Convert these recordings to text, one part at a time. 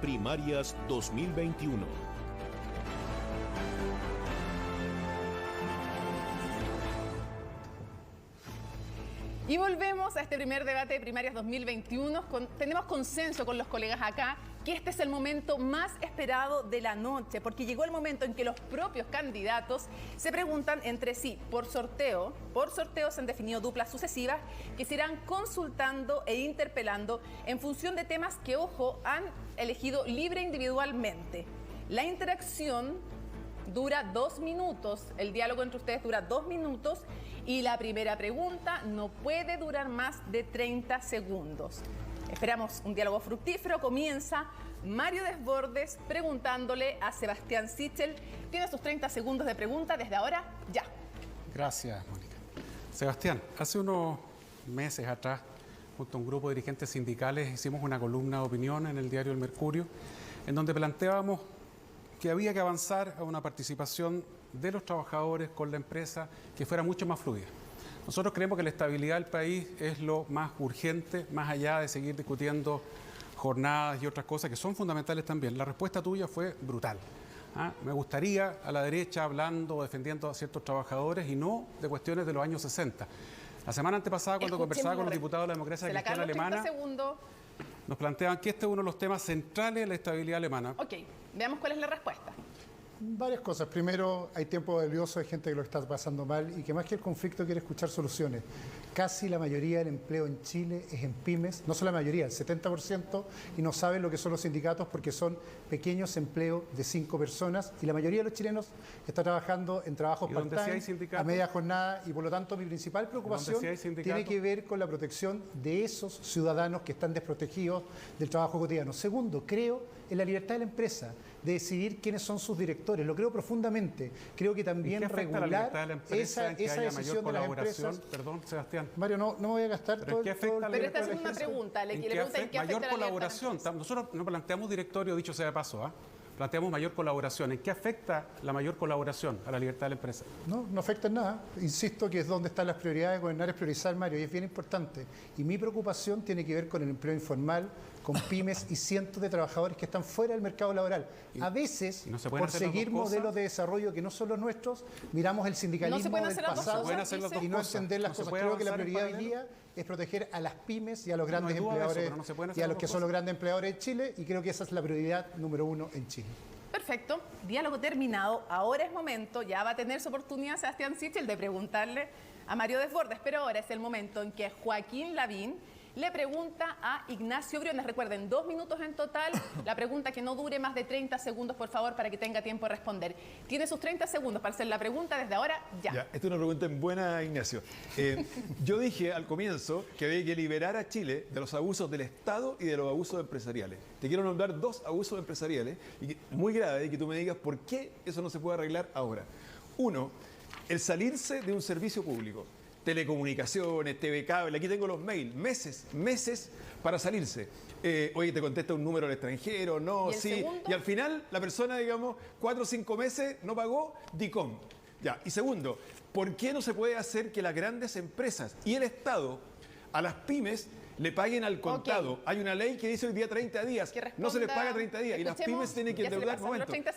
Primarias 2021. Y volvemos a este primer debate de primarias 2021. Tenemos consenso con los colegas acá que este es el momento más esperado de la noche, porque llegó el momento en que los propios candidatos se preguntan entre sí por sorteo. Por sorteo se han definido duplas sucesivas que se irán consultando e interpelando en función de temas que, ojo, han elegido libre individualmente. La interacción dura 2 minutos, el diálogo entre ustedes dura 2 minutos y la primera pregunta no puede durar más de 30 segundos. Esperamos un diálogo fructífero. Comienza Mario Desbordes preguntándole a Sebastián Sichel. Tiene sus 30 segundos de pregunta desde ahora, ya. Gracias, Mónica. Sebastián, hace unos meses atrás, junto a un grupo de dirigentes sindicales, hicimos una columna de opinión en el diario El Mercurio, en donde planteábamos que había que avanzar a una participación de los trabajadores con la empresa que fuera mucho más fluida. Nosotros creemos que la estabilidad del país es lo más urgente, más allá de seguir discutiendo jornadas y otras cosas que son fundamentales también. La respuesta tuya fue brutal. Me gustaría a la derecha hablando, defendiendo a ciertos trabajadores y no de cuestiones de los años 60. La semana antepasada, cuando conversaba con los diputados de la democracia cristiana alemana, nos planteaban que este es uno de los temas centrales de la estabilidad alemana. Ok, veamos cuál es la respuesta. Varias cosas. Primero, hay tiempo valioso, hay gente que lo está pasando mal y que más que el conflicto quiere escuchar soluciones. Casi la mayoría del empleo en Chile es en pymes, no solo la mayoría, el 70%, y no saben lo que son los sindicatos porque son pequeños empleos de 5 personas y la mayoría de los chilenos está trabajando en trabajos part-time, a media jornada, y por lo tanto mi principal preocupación tiene que ver con la protección de esos ciudadanos que están desprotegidos del trabajo cotidiano. Segundo, creo en la libertad de la empresa de decidir quiénes son sus directores. Lo creo profundamente. Creo que también regular esa decisión de las empresas. Perdón, Sebastián. Mario, no voy a gastar todo el tiempo. Pero esta es una pregunta. Le pregunta en qué afecta mayor colaboración. Nosotros no planteamos directorio, dicho sea de paso, planteamos mayor colaboración. ¿En qué afecta la mayor colaboración a la libertad de la empresa? No afecta en nada. Insisto que es donde están las prioridades. Gobernar es priorizar, Mario, y es bien importante. Y mi preocupación tiene que ver con el empleo informal, con pymes y cientos de trabajadores que están fuera del mercado laboral. A veces, por seguir modelos de desarrollo que no son los nuestros, miramos el sindicalismo del pasado y no entender las cosas. Creo que la prioridad hoy día es proteger a las pymes y a los grandes empleadores y a los que son los grandes empleadores de Chile, y creo que esa es la prioridad número 1 en Chile. Perfecto, diálogo terminado. Ahora es momento, ya va a tener su oportunidad Sebastián Sichel de preguntarle a Mario Desbordes, pero ahora es el momento en que Joaquín Lavín le pregunta a Ignacio Briones. Recuerden, 2 minutos en total. La pregunta que no dure más de 30 segundos, por favor, para que tenga tiempo de responder. Tiene sus 30 segundos para hacer la pregunta desde ahora, ya. Esta es una pregunta en buena, Ignacio. Yo dije al comienzo que había que liberar a Chile de los abusos del Estado y de los abusos empresariales. Te quiero nombrar 2 abusos empresariales muy graves y que tú me digas por qué eso no se puede arreglar ahora. Uno, el salirse de un servicio público. Telecomunicaciones, TV Cable, aquí tengo los mails, meses para salirse. Oye, te contesta un número al extranjero, no, sí. Y al final, la persona, digamos, 4 o 5 meses no pagó, DICOM. Ya. Y segundo, ¿por qué no se puede hacer que las grandes empresas y el Estado a las pymes le paguen al contado? Okay. Hay una ley que dice hoy día 30 días. No se les paga 30 días. Y las pymes se tienen que endeudar.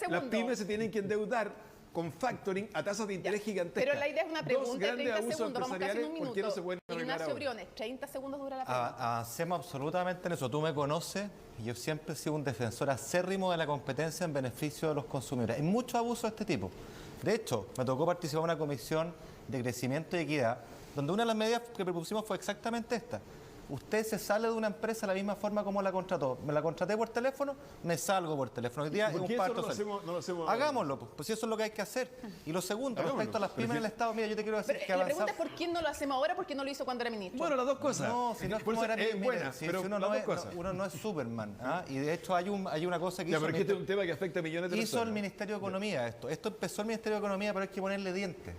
Las pymes se tienen que endeudar con factoring a tasas de interés gigantescas. Pero la idea es una pregunta de 30 segundos. Vamos casi en un minuto. No se pueden Ignacio Briones, 30 segundos dura la pregunta. Avancemos absolutamente en eso. Tú me conoces y yo siempre he sido un defensor acérrimo de la competencia en beneficio de los consumidores. Hay mucho abuso de este tipo. De hecho, me tocó participar en una comisión de crecimiento y equidad, donde una de las medidas que propusimos fue exactamente esta. Usted se sale de una empresa de la misma forma como la contrató. Me la contraté por teléfono, me salgo por teléfono. Hoy día es un parto. No lo hacemos hagámoslo, pues si eso es lo que hay que hacer. Y lo segundo, respecto a las pymes en el Estado, mira, yo te quiero decir que la pregunta es ¿por qué no lo hacemos ahora? ¿Por qué no lo hizo cuando era ministro? Bueno, las dos cosas. No, si no es como era uno no es Superman. Y de hecho hay una cosa que hizo... porque este es un tema que afecta a millones de personas. Hizo el Ministerio de Economía esto. Esto empezó el Ministerio de Economía, pero hay que ponerle dientes.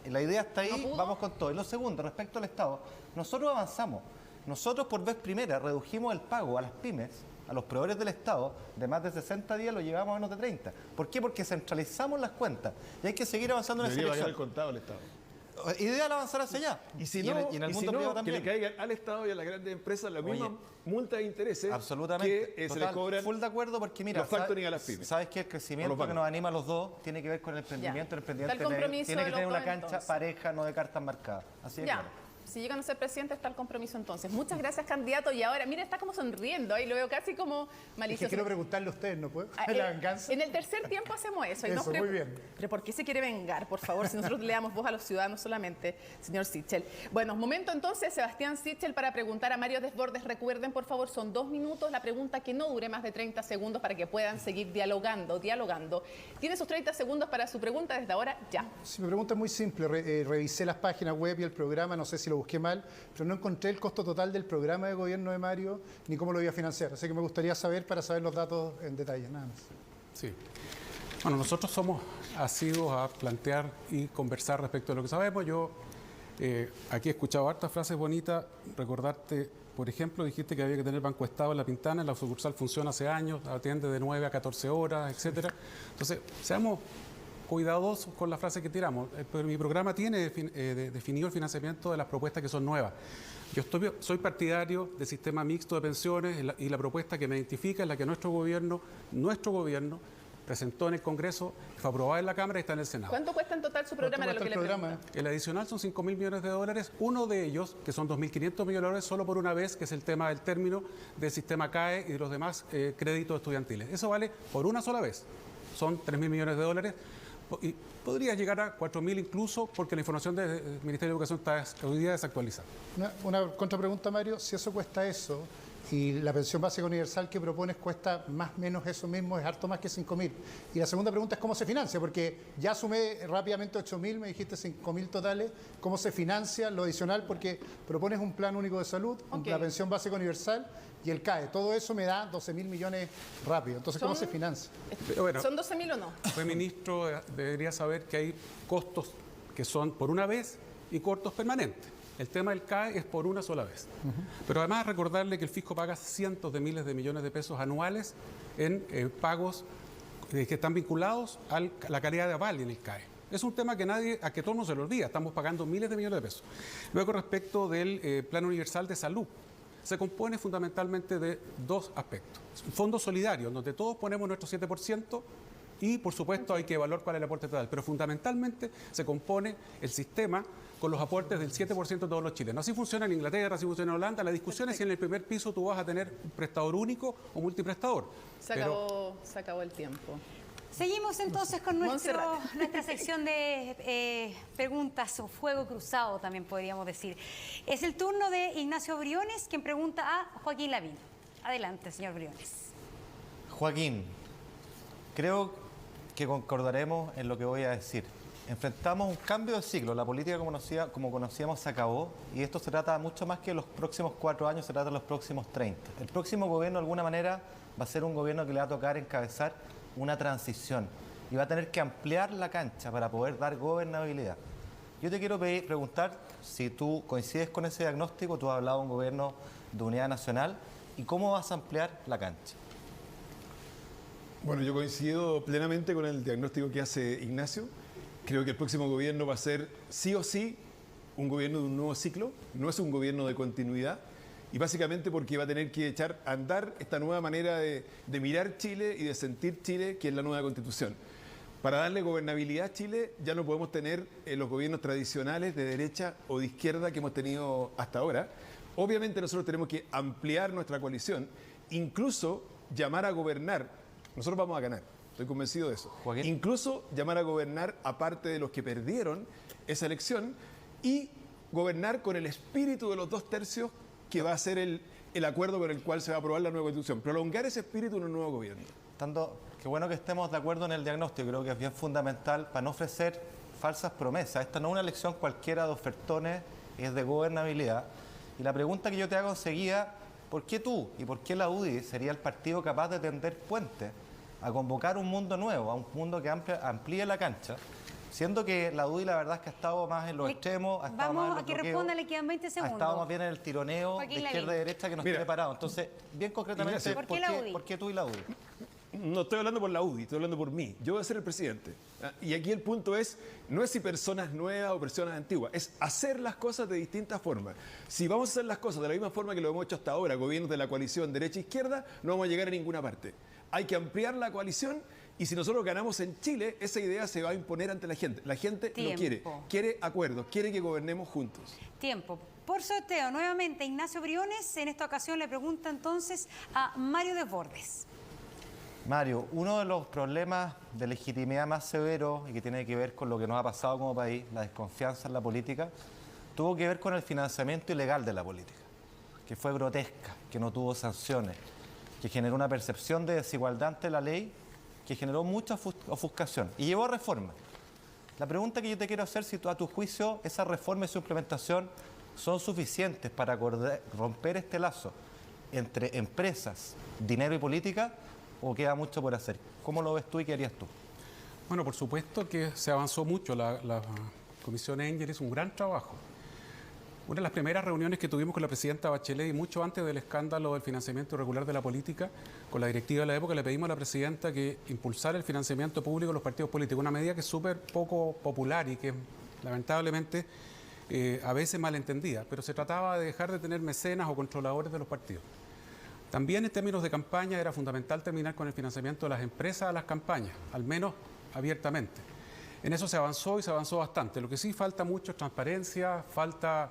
Y la idea está ahí, vamos con todo. Y lo segundo, respecto al Estado, nosotros avanzamos. Nosotros por vez primera redujimos el pago a las pymes, a los proveedores del Estado, de más de 60 días lo llevamos a menos de 30. ¿Por qué? Porque centralizamos las cuentas y hay que seguir avanzando en esa dirección. Debería pagar el contado al Estado. ideal avanzar hacia allá. Y si en no, el y si mundo no, privado que también. le caigan al Estado y a las grandes empresas la misma Oye, multa de intereses Absolutamente. que se Total, les cobran full de acuerdo porque mira, los factoring a las pymes. sabes que el crecimiento bancos. que nos anima a los dos tiene que ver con el emprendimiento. Ya. El emprendimiento Está el compromiso tiene de que los tener una dos, cancha entonces. pareja, no de cartas marcadas. Así es. Ya. Claro. Si llegan a ser presidente está el compromiso entonces. Muchas gracias, candidato. Y ahora, mira, está como sonriendo. Ahí lo veo casi como Es que malicioso. quiero preguntarle a ustedes, ¿no puedo? Ah, ¿La venganza? En el tercer tiempo hacemos eso. Eso, muy bien. Pero ¿por qué se quiere vengar, por favor? Si nosotros le damos voz a los ciudadanos solamente, señor Sichel. Bueno, momento entonces, Sebastián Sichel, para preguntar a Mario Desbordes. Recuerden, por favor, son 2 minutos. La pregunta que no dure más de 30 segundos para que puedan seguir dialogando. Tiene sus 30 segundos para su pregunta desde ahora, ya. Sí, mi pregunta es muy simple. Revisé las páginas web y el programa, no sé si lo busqué mal, pero no encontré el costo total del programa de gobierno de Mario ni cómo lo iba a financiar. Así que me gustaría saber para saber los datos en detalle, nada más. Sí. Bueno, nosotros somos asiduos a plantear y conversar respecto a lo que sabemos. Yo aquí he escuchado hartas frases bonitas. Recordarte, por ejemplo, dijiste que había que tener Banco Estado en La Pintana. La sucursal funciona hace años, atiende de 9 a 14 horas, etcétera. Entonces, seamos cuidadosos con la frase que tiramos. Pero mi programa tiene definido el financiamiento de las propuestas que son nuevas. Yo soy partidario del sistema mixto de pensiones y la propuesta que me identifica es la que nuestro gobierno presentó en el Congreso, fue aprobada en la Cámara y está en el Senado. ¿Cuánto cuesta en total su programa? Era lo que le preguntaba. El adicional son 5.000 millones de dólares, uno de ellos, que son 2.500 millones de dólares, solo por una vez, que es el tema del término del sistema CAE y de los demás créditos estudiantiles. Eso vale por una sola vez, son 3.000 millones de dólares. Y podría llegar a 4.000 incluso, porque la información del Ministerio de Educación está hoy día desactualizada. Una contrapregunta, Mario. Si eso cuesta eso y la pensión básica universal que propones cuesta más o menos eso mismo, es harto más que 5.000. Y la segunda pregunta es cómo se financia, porque ya sumé rápidamente 8.000, me dijiste 5.000 totales. ¿Cómo se financia lo adicional? Porque propones un plan único de salud, la pensión básica universal y el CAE. Todo eso me da 12.000 millones rápido. Entonces, ¿cómo se financia? Bueno, ¿Son 12.000 o no? Usted, ministro, debería saber que hay costos que son por una vez y costos permanentes. El tema del CAE es por una sola vez. Pero además recordarle que el fisco paga cientos de miles de millones de pesos anuales en pagos que están vinculados a la calidad de aval en el CAE. Es un tema a que todo no se le olvida. Estamos pagando miles de millones de pesos. Luego, respecto del Plan Universal de Salud, se compone fundamentalmente de 2 aspectos. Un fondo solidario, donde todos ponemos nuestro 7%, y, por supuesto, hay que evaluar cuál es el aporte total. Pero fundamentalmente se compone el sistema con los aportes del 7% de todos los chilenos. Así funciona en Inglaterra, así funciona en Holanda. La discusión es si en el primer piso tú vas a tener un prestador único o multiprestador. Se acabó el tiempo. Seguimos entonces con Montserrat. nuestra sección de preguntas o fuego cruzado, también podríamos decir. Es el turno de Ignacio Briones, quien pregunta a Joaquín Lavín. Adelante, señor Briones. Joaquín, creo que concordaremos en lo que voy a decir. Enfrentamos un cambio de ciclo. La política como conocíamos se acabó y esto se trata mucho más que los próximos 4 años, se trata de los próximos 30. El próximo gobierno, de alguna manera, va a ser un gobierno que le va a tocar encabezar una transición y va a tener que ampliar la cancha para poder dar gobernabilidad. Yo te quiero preguntar si tú coincides con ese diagnóstico. Tú has hablado de un gobierno de unidad nacional y cómo vas a ampliar la cancha. Bueno, yo coincido plenamente con el diagnóstico que hace Ignacio. Creo que el próximo gobierno va a ser sí o sí un gobierno de un nuevo ciclo, no es un gobierno de continuidad, y básicamente porque va a tener que echar a andar esta nueva manera de mirar Chile y de sentir Chile, que es la nueva Constitución. Para darle gobernabilidad a Chile ya no podemos tener los gobiernos tradicionales de derecha o de izquierda que hemos tenido hasta ahora. Obviamente nosotros tenemos que ampliar nuestra coalición, incluso llamar a gobernar. Nosotros vamos a ganar, estoy convencido de eso. Joaquín. Incluso llamar a gobernar aparte de los que perdieron esa elección y gobernar con el espíritu de los 2/3 que va a ser el acuerdo con el cual se va a aprobar la nueva Constitución. Prolongar ese espíritu en un nuevo gobierno. Qué bueno que estemos de acuerdo en el diagnóstico. Creo que es bien fundamental para no ofrecer falsas promesas. Esta no es una elección cualquiera de ofertones, es de gobernabilidad. Y la pregunta que yo te hago enseguida, ¿por qué tú y por qué la UDI sería el partido capaz de tender puentes a convocar un mundo nuevo, a un mundo que amplíe la cancha? Siendo que la UDI la verdad es que ha estado más en los extremos, ha estado más en Vamos los a que bloqueos, responda, le quedan 20 ha segundos. estado más bien en el tironeo Joaquín de izquierda y Lavín. derecha que nos Mira, tiene parados. Entonces, bien concretamente, Ignacio, ¿por qué la UDI? ¿por qué tú y la UDI? no estoy hablando por la UDI, estoy hablando por mí. Yo voy a ser el presidente. Y aquí el punto es, no es si personas nuevas o personas antiguas, es hacer las cosas de distintas formas. Si vamos a hacer las cosas de la misma forma que lo hemos hecho hasta ahora, gobiernos de la coalición derecha-izquierda, no vamos a llegar a ninguna parte. Hay que ampliar la coalición y si nosotros ganamos en Chile, esa idea se va a imponer ante la gente. La gente lo quiere acuerdos, quiere que gobernemos juntos. Tiempo. Por sorteo, nuevamente Ignacio Briones, en esta ocasión le pregunta entonces a Mario Desbordes. Mario, uno de los problemas de legitimidad más severos y que tiene que ver con lo que nos ha pasado como país, la desconfianza en la política, tuvo que ver con el financiamiento ilegal de la política, que fue grotesca, que no tuvo sanciones, que generó una percepción de desigualdad ante la ley, que generó mucha ofuscación y llevó a reformas. La pregunta que yo te quiero hacer, si a tu juicio esa reforma y su implementación son suficientes para romper este lazo entre empresas, dinero y política, ¿o queda mucho por hacer? ¿Cómo lo ves tú y qué harías tú? Bueno, por supuesto que se avanzó mucho. La Comisión Engel hizo un gran trabajo. Una de las primeras reuniones que tuvimos con la presidenta Bachelet y mucho antes del escándalo del financiamiento irregular de la política, con la directiva de la época, le pedimos a la presidenta que impulsara el financiamiento público de los partidos políticos, una medida que es súper poco popular y que lamentablemente a veces malentendida, pero se trataba de dejar de tener mecenas o controladores de los partidos. También en términos de campaña era fundamental terminar con el financiamiento de las empresas a las campañas, al menos abiertamente. En eso se avanzó y se avanzó bastante. Lo que sí falta mucho es transparencia, falta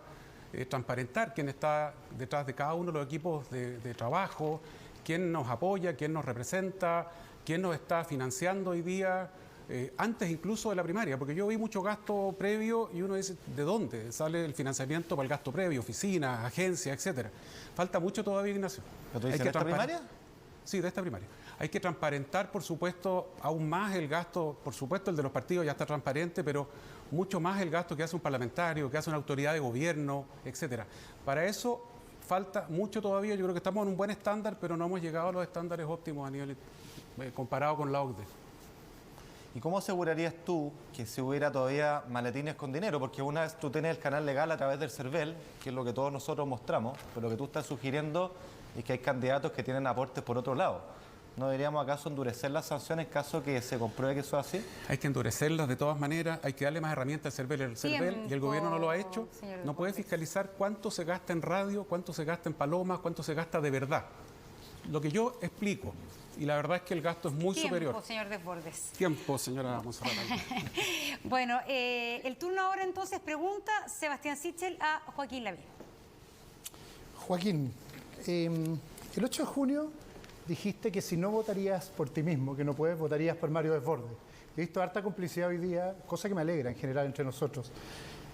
transparentar quién está detrás de cada uno de los equipos de trabajo, quién nos apoya, quién nos representa, quién nos está financiando hoy día, antes incluso de la primaria, porque yo vi mucho gasto previo y uno dice, ¿de dónde sale el financiamiento para el gasto previo? Oficinas, agencias, etcétera. Falta mucho todavía, Ignacio. ¿Pero tú dices de esta primaria? Sí, de esta primaria. Hay que transparentar, por supuesto, aún más el gasto, por supuesto el de los partidos ya está transparente, pero mucho más el gasto que hace un parlamentario, que hace una autoridad de gobierno, etcétera. Para eso falta mucho todavía. Yo creo que estamos en un buen estándar, pero no hemos llegado a los estándares óptimos a nivel comparado con la OCDE. ¿Y cómo asegurarías tú que si hubiera todavía maletines con dinero? Porque una vez tú tienes el canal legal a través del CERVEL, que es lo que todos nosotros mostramos, pero lo que tú estás sugiriendo es que hay candidatos que tienen aportes por otro lado. ¿No deberíamos acaso endurecer las sanciones en caso que se compruebe que eso es así? Hay que endurecerlas de todas maneras, hay que darle más herramientas al CERVEL. El CERVEL, y el gobierno no lo ha hecho, no puede fiscalizar cuánto se gasta en radio, cuánto se gasta en palomas, cuánto se gasta de verdad. Lo que yo explico, y la verdad es que el gasto es muy superior. Tiempo, señor Desbordes. Tiempo, señora Monserrat. Bueno, el turno ahora entonces pregunta Sebastián Sichel a Joaquín Lavín. Joaquín, el 8 de junio dijiste que si no votarías por ti mismo, que no puedes, votarías por Mario Desbordes. He visto harta complicidad hoy día, cosa que me alegra en general entre nosotros.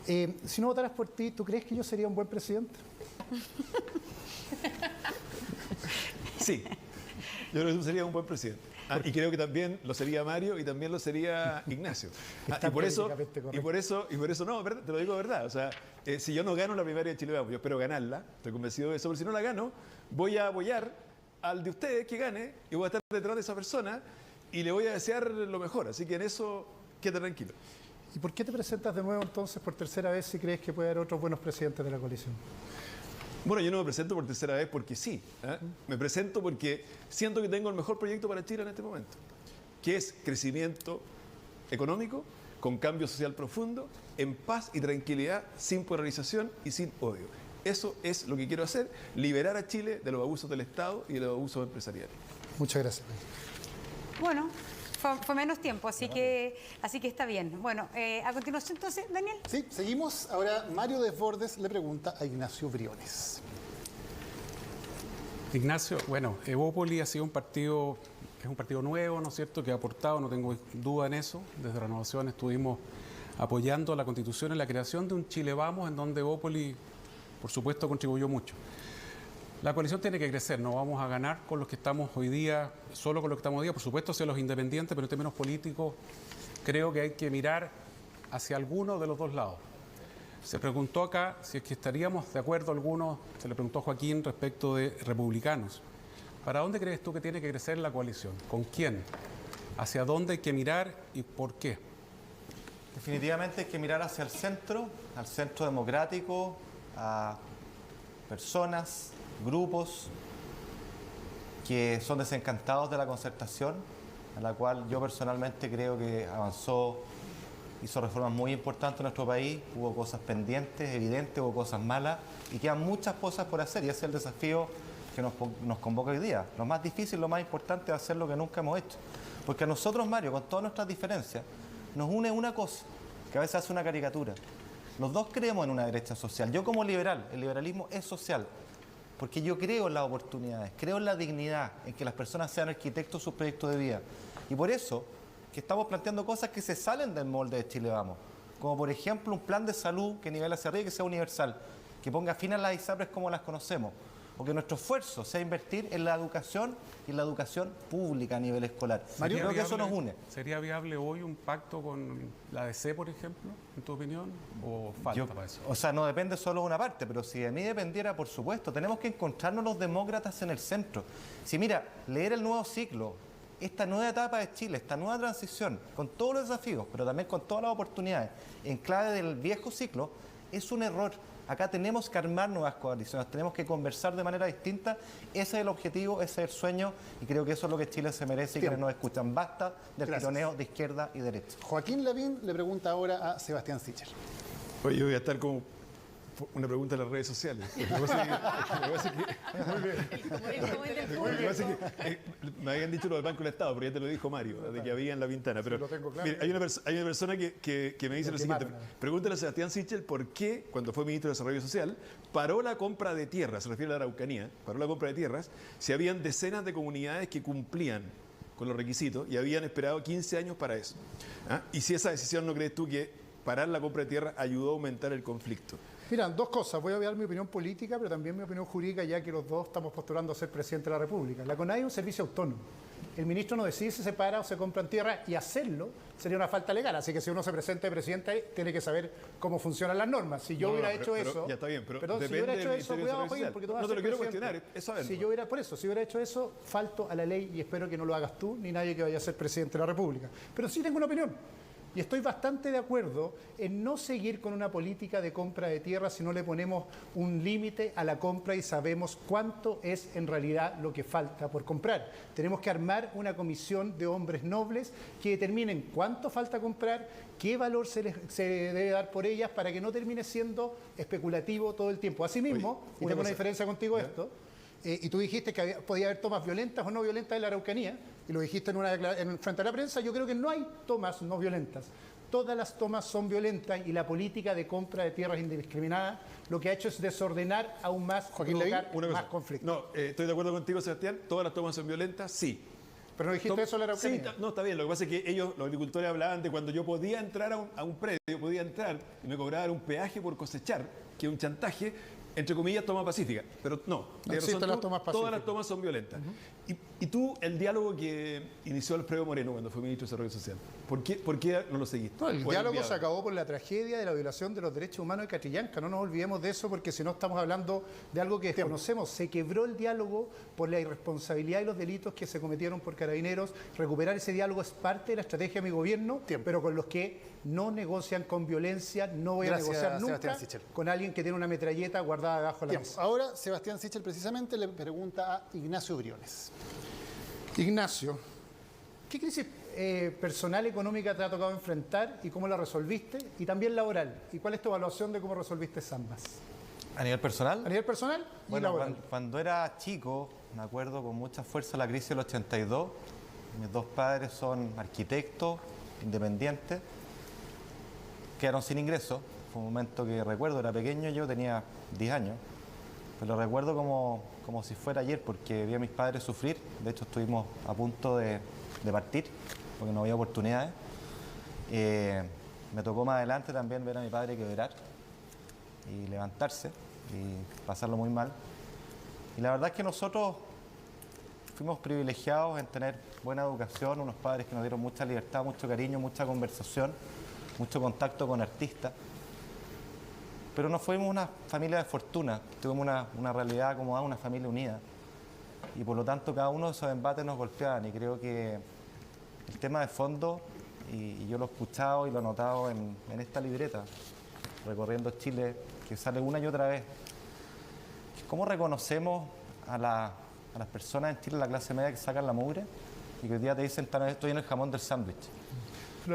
Si no votaras por ti, ¿tú crees que yo sería un buen presidente? Sí, yo creo que tú serías un buen presidente. Y creo que también lo sería Mario y también lo sería Ignacio. Y por eso, no, ¿verdad? Te lo digo de verdad. O sea, si yo no gano la primaria de Chile Vamos, yo espero ganarla, estoy convencido de eso, pero si no la gano, voy a apoyar al de ustedes que gane y voy a estar detrás de esa persona y le voy a desear lo mejor. Así que en eso, quédate tranquilo. ¿Y por qué te presentas de nuevo entonces por tercera vez si crees que puede haber otros buenos presidentes de la coalición? Bueno, yo no me presento por tercera vez porque sí. Me presento porque siento que tengo el mejor proyecto para Chile en este momento, que es crecimiento económico, con cambio social profundo, en paz y tranquilidad, sin polarización y sin odio. Eso es lo que quiero hacer, liberar a Chile de los abusos del Estado y de los abusos empresariales. Muchas gracias. Bueno, fue menos tiempo, así que está bien. Bueno, a continuación entonces, Daniel. Sí, seguimos. Ahora Mario Desbordes le pregunta a Ignacio Briones. Ignacio, bueno, Evópoli ha sido un partido, es un partido nuevo, ¿no es cierto?, que ha aportado, no tengo duda en eso. Desde Renovación estuvimos apoyando la Constitución en la creación de un Chile Vamos, en donde Evópoli, por supuesto, contribuyó mucho. La coalición tiene que crecer, no vamos a ganar con los que estamos hoy día, solo con los que estamos hoy día, por supuesto, hacia los independientes, pero en términos políticos creo que hay que mirar hacia alguno de los dos lados. Se preguntó acá si es que estaríamos de acuerdo algunos, se le preguntó a Joaquín respecto de republicanos. ¿Para dónde crees tú que tiene que crecer la coalición? ¿Con quién? ¿Hacia dónde hay que mirar y por qué? Definitivamente hay que mirar hacia el centro democrático, a personas, grupos, que son desencantados de la concertación, a la cual yo personalmente creo que avanzó, hizo reformas muy importantes en nuestro país, hubo cosas pendientes, evidentes, hubo cosas malas y quedan muchas cosas por hacer y ese es el desafío que nos convoca hoy día. Lo más difícil, lo más importante es hacer lo que nunca hemos hecho. Porque a nosotros, Mario, con todas nuestras diferencias, nos une una cosa, que a veces hace una caricatura. Los dos creemos en una derecha social. Yo como liberal, el liberalismo es social, porque yo creo en las oportunidades, creo en la dignidad, en que las personas sean arquitectos de sus proyectos de vida. Y por eso que estamos planteando cosas que se salen del molde de Chile Vamos, como por ejemplo un plan de salud que nivele hacia arriba y que sea universal, que ponga fin a las ISAPRES como las conocemos, o que nuestro esfuerzo sea invertir en la educación y en la educación pública a nivel escolar. ¿Sería Creo que eso nos une. ¿Sería viable hoy un pacto con la ADC, por ejemplo, en tu opinión? ¿O falta para eso? O sea, no depende solo de una parte, pero si de mí dependiera, por supuesto, tenemos que encontrarnos los demócratas en el centro. Si mira, leer el nuevo ciclo, esta nueva etapa de Chile, esta nueva transición, con todos los desafíos, pero también con todas las oportunidades, en clave del viejo ciclo, es un error. Acá tenemos que armar nuevas coaliciones, tenemos que conversar de manera distinta. Ese es el objetivo, ese es el sueño y creo que eso es lo que Chile se merece y quienes nos escuchan. Basta del tironeo de izquierda y derecha. Joaquín Lavín le pregunta ahora a Sebastián Sichel. Oye, yo voy a estar como una pregunta en las redes sociales. Me habían dicho lo del Banco del Estado, pero ya te lo dijo Mario, de que había en la ventana. Pero lo tengo claro. mira, hay una persona que me dice lo siguiente. Pregúntale a Sebastián Sichel por qué, cuando fue ministro de Desarrollo Social, paró la compra de tierras, se refiere a la Araucanía, paró la compra de tierras, si habían decenas de comunidades que cumplían con los requisitos y habían esperado 15 años para eso. ¿Ah? Y si esa decisión, ¿no crees tú que parar la compra de tierras ayudó a aumentar el conflicto? Mira, dos cosas. Voy a dar mi opinión política, pero también mi opinión jurídica, ya que los dos estamos postulando a ser presidente de la República. La CONADI es un servicio autónomo. El ministro no decide si se para o se compran tierra y hacerlo sería una falta legal. Así que si uno se presenta de presidente, tiene que saber cómo funcionan las normas. Si yo hubiera hecho eso... Ya está bien, pero perdón, si yo depende hubiera hecho del eso, Ministerio de cuidado, Desarrollo Joaquín, porque tú vas No a te ser lo quiero presidente. cuestionar, es saberlo. Si yo hubiera, por eso, si hubiera hecho eso, falto a la ley y espero que no lo hagas tú ni nadie que vaya a ser presidente de la República. Pero sí tengo una opinión. Y estoy bastante de acuerdo en no seguir con una política de compra de tierra si no le ponemos un límite a la compra y sabemos cuánto es en realidad lo que falta por comprar. Tenemos que armar una comisión de hombres nobles que determinen cuánto falta comprar, qué valor se debe dar por ellas para que no termine siendo especulativo todo el tiempo. Asimismo, y tengo una diferencia contigo de esto, y tú dijiste que podía haber tomas violentas o no violentas en la Araucanía, y lo dijiste frente a la prensa, yo creo que no hay tomas no violentas. Todas las tomas son violentas y la política de compra de tierras indiscriminada lo que ha hecho es desordenar aún más, provocar más conflictos. No, estoy de acuerdo contigo, Sebastián. ¿Todas las tomas son violentas? Sí. Pero no dijiste eso en la Araucanía. Sí, no, está bien. Lo que pasa es que ellos, los agricultores, hablaban de cuando yo podía entrar a un predio, podía entrar y me cobraban un peaje por cosechar, que es un chantaje, entre comillas, toma pacífica. Pero no existen las tomas pacíficas. Todas las tomas son violentas. Y tú, el diálogo que inició Alfredo Moreno cuando fue ministro de Desarrollo Social, ¿por qué no lo seguiste? No, el diálogo se acabó por la tragedia de la violación de los derechos humanos de Catrillanca. No nos olvidemos de eso porque si no estamos hablando de algo que desconocemos. Se quebró el diálogo por la irresponsabilidad y los delitos que se cometieron por Carabineros. Recuperar ese diálogo es parte de la estrategia de mi gobierno, pero con los que no negocian con violencia. No voy a negociar nunca con alguien que tiene una metralleta guardada debajo de la mesa. Ahora, Sebastián Sichel precisamente le pregunta a Ignacio Briones. Ignacio, ¿qué crisis personal económica te ha tocado enfrentar y cómo la resolviste? Y también laboral. ¿Y cuál es tu evaluación de cómo resolviste ambas? ¿A nivel personal? A nivel personal y laboral. Cuando era chico, me acuerdo con mucha fuerza la crisis del 82. Mis dos padres son arquitectos, independientes, quedaron sin ingresos. Fue un momento que recuerdo, era pequeño, yo tenía 10 años. Pero lo recuerdo como si fuera ayer, porque vi a mis padres sufrir. De hecho, estuvimos a punto de partir, porque no había oportunidades. Me tocó más adelante también ver a mi padre quebrar y levantarse y pasarlo muy mal. Y la verdad es que nosotros fuimos privilegiados en tener buena educación, unos padres que nos dieron mucha libertad, mucho cariño, mucha conversación, mucho contacto con artistas. Pero no fuimos una familia de fortuna, tuvimos una realidad acomodada, una familia unida. Y por lo tanto cada uno de esos embates nos golpeaban y creo que el tema de fondo, y yo lo he escuchado y lo he notado en esta libreta, recorriendo Chile, que sale una y otra vez, es cómo reconocemos a a las personas en Chile, la clase media, que sacan la mugre y que hoy día te dicen, estoy en el jamón del sándwich.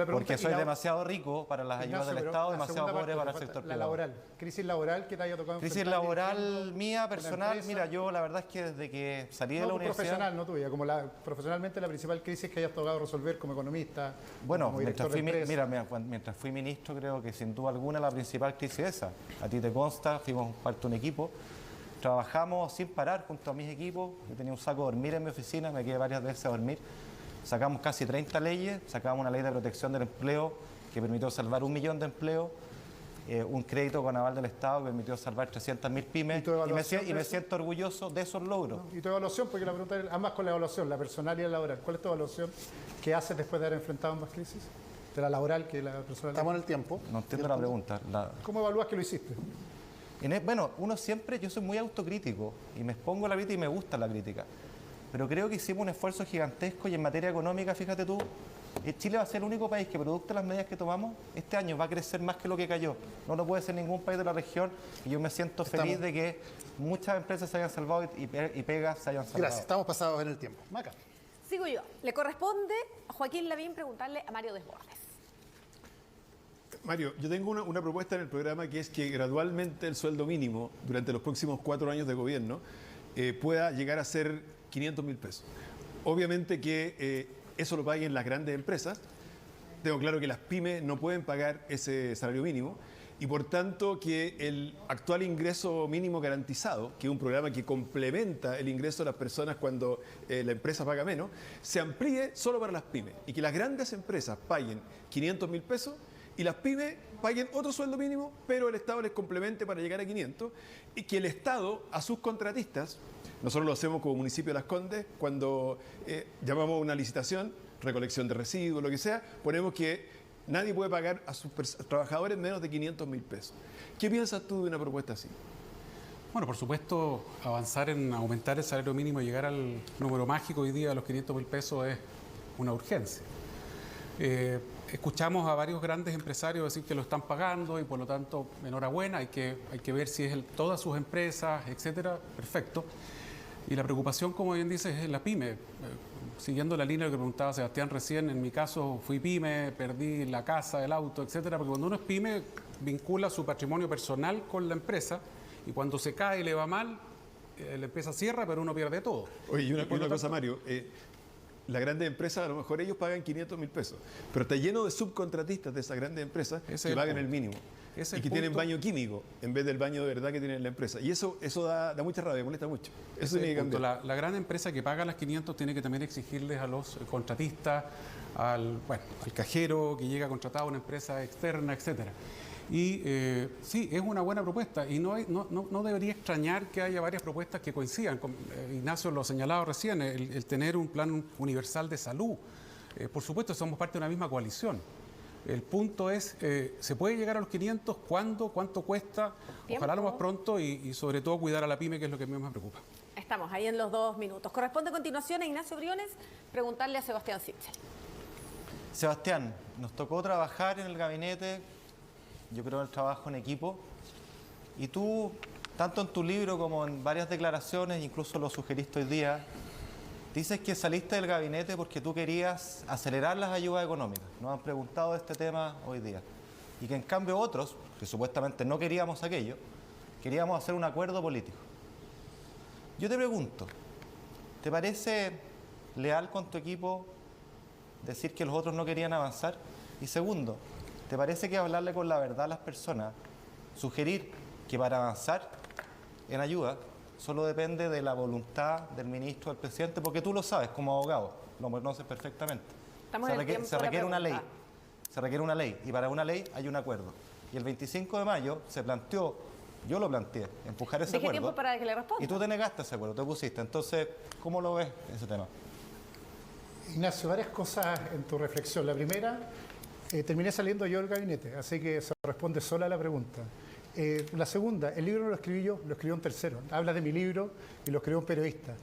Porque soy demasiado rico para las ayudas del Estado, demasiado pobre para el sector privado. La laboral, crisis laboral que te haya tocado. Crisis laboral mía, personal, mira, yo la verdad es que desde que salí de la universidad... profesional, no tuya, como profesionalmente la principal crisis que hayas tocado resolver como economista, bueno, como director de empresa. mientras fui ministro, creo que sin duda alguna la principal crisis es esa. A ti te consta, fuimos parte de un equipo, trabajamos sin parar junto a mis equipos, yo tenía un saco de dormir en mi oficina, me quedé varias veces a dormir. Sacamos casi 30 leyes, sacamos una ley de protección del empleo que permitió salvar 1 millón de empleos, un crédito con aval del Estado que permitió salvar 300.000 pymes y me siento orgulloso de esos logros. ¿Y tu evaluación? Porque la pregunta es ambas con la evaluación, la personal y la laboral. ¿Cuál es tu evaluación? ¿Qué haces después de haber enfrentado ambas crisis? De la laboral que la personal. Estamos en el tiempo. No entiendo la pregunta. ¿Cómo evalúas que lo hiciste? Bueno, yo soy muy autocrítico y me expongo a la crítica y me gusta la crítica. Pero creo que hicimos un esfuerzo gigantesco y en materia económica, fíjate tú, Chile va a ser el único país que, producto de las medidas que tomamos, este año va a crecer más que lo que cayó. No lo puede ser ningún país de la región y yo me siento feliz de que muchas empresas se hayan salvado y pegas se hayan salvado. Gracias, estamos pasados en el tiempo. Maca. Sigo yo. Le corresponde a Joaquín Lavín preguntarle a Mario Desbordes. Mario, yo tengo una propuesta en el programa que es que gradualmente el sueldo mínimo durante los próximos 4 años de gobierno pueda llegar a ser 500.000 pesos. Obviamente que eso lo paguen las grandes empresas. Tengo claro que las pymes no pueden pagar ese salario mínimo y por tanto que el actual ingreso mínimo garantizado, que es un programa que complementa el ingreso de las personas cuando la empresa paga menos, se amplíe solo para las pymes y que las grandes empresas paguen 500.000 pesos y las pymes paguen otro sueldo mínimo, pero el Estado les complemente para llegar a 500 y que el Estado a sus contratistas, nosotros lo hacemos como municipio de Las Condes, cuando llamamos a una licitación, recolección de residuos, lo que sea, ponemos que nadie puede pagar a sus trabajadores menos de 500.000 pesos. ¿Qué piensas tú de una propuesta así? Bueno, por supuesto, avanzar en aumentar el salario mínimo y llegar al número mágico hoy día de los 500.000 pesos es una urgencia. Escuchamos a varios grandes empresarios decir que lo están pagando y por lo tanto, enhorabuena, hay que ver si es todas sus empresas, etcétera, perfecto. Y la preocupación, como bien dices, es la pyme. Siguiendo la línea que preguntaba Sebastián recién, en mi caso fui pyme, perdí la casa, el auto, etcétera, porque cuando uno es pyme vincula su patrimonio personal con la empresa y cuando se cae y le va mal, la empresa cierra, pero uno pierde todo. Oye, y una cosa, Mario, las grandes empresas, a lo mejor ellos pagan 500.000 pesos, pero está lleno de subcontratistas de esas grandes empresas que pagan el mínimo. Y que tienen baño químico en vez del baño de verdad que tiene la empresa. Y eso da mucha rabia, molesta mucho. Eso tiene que cambiar. La gran empresa que paga las 500 tiene que también exigirles a los contratistas, al cajero que llega contratado a una empresa externa, etcétera. Y sí, es una buena propuesta y no debería extrañar que haya varias propuestas que coincidan. Ignacio lo ha señalado recién, el tener un plan universal de salud. Por supuesto, somos parte de una misma coalición. El punto es, ¿se puede llegar a los 500? ¿Cuándo? ¿Cuánto cuesta? ¿Tiempo? Ojalá lo más pronto y sobre todo cuidar a la pyme, que es lo que a mí me preocupa. Estamos ahí en los 2 minutos. Corresponde a continuación a Ignacio Briones preguntarle a Sebastián Sichel. Sebastián, nos tocó trabajar en el gabinete, yo creo en el trabajo en equipo, y tú, tanto en tu libro como en varias declaraciones, incluso lo sugeriste hoy día, dices que saliste del gabinete porque tú querías acelerar las ayudas económicas. Nos han preguntado de este tema hoy día. Y que en cambio otros, que supuestamente no queríamos aquello, queríamos hacer un acuerdo político. Yo te pregunto, ¿te parece leal con tu equipo decir que los otros no querían avanzar? Y segundo, ¿te parece que hablarle con la verdad a las personas, sugerir que para avanzar en ayuda solo depende de la voluntad del ministro, del presidente? Porque tú lo sabes como abogado, lo conoces perfectamente. Se requiere una ley. Se requiere una ley y para una ley hay un acuerdo. Y el 25 de mayo se planteó, yo lo planteé, empujar ese acuerdo. Tiempo para que le responda. Y tú te negaste a ese acuerdo, te opusiste. Entonces, ¿cómo lo ves ese tema? Ignacio, varias cosas en tu reflexión. La primera, terminé saliendo yo del gabinete, así que se responde sola a la pregunta. La segunda, el libro no lo escribí yo, lo escribió un tercero. Habla de mi libro y lo escribió un periodista.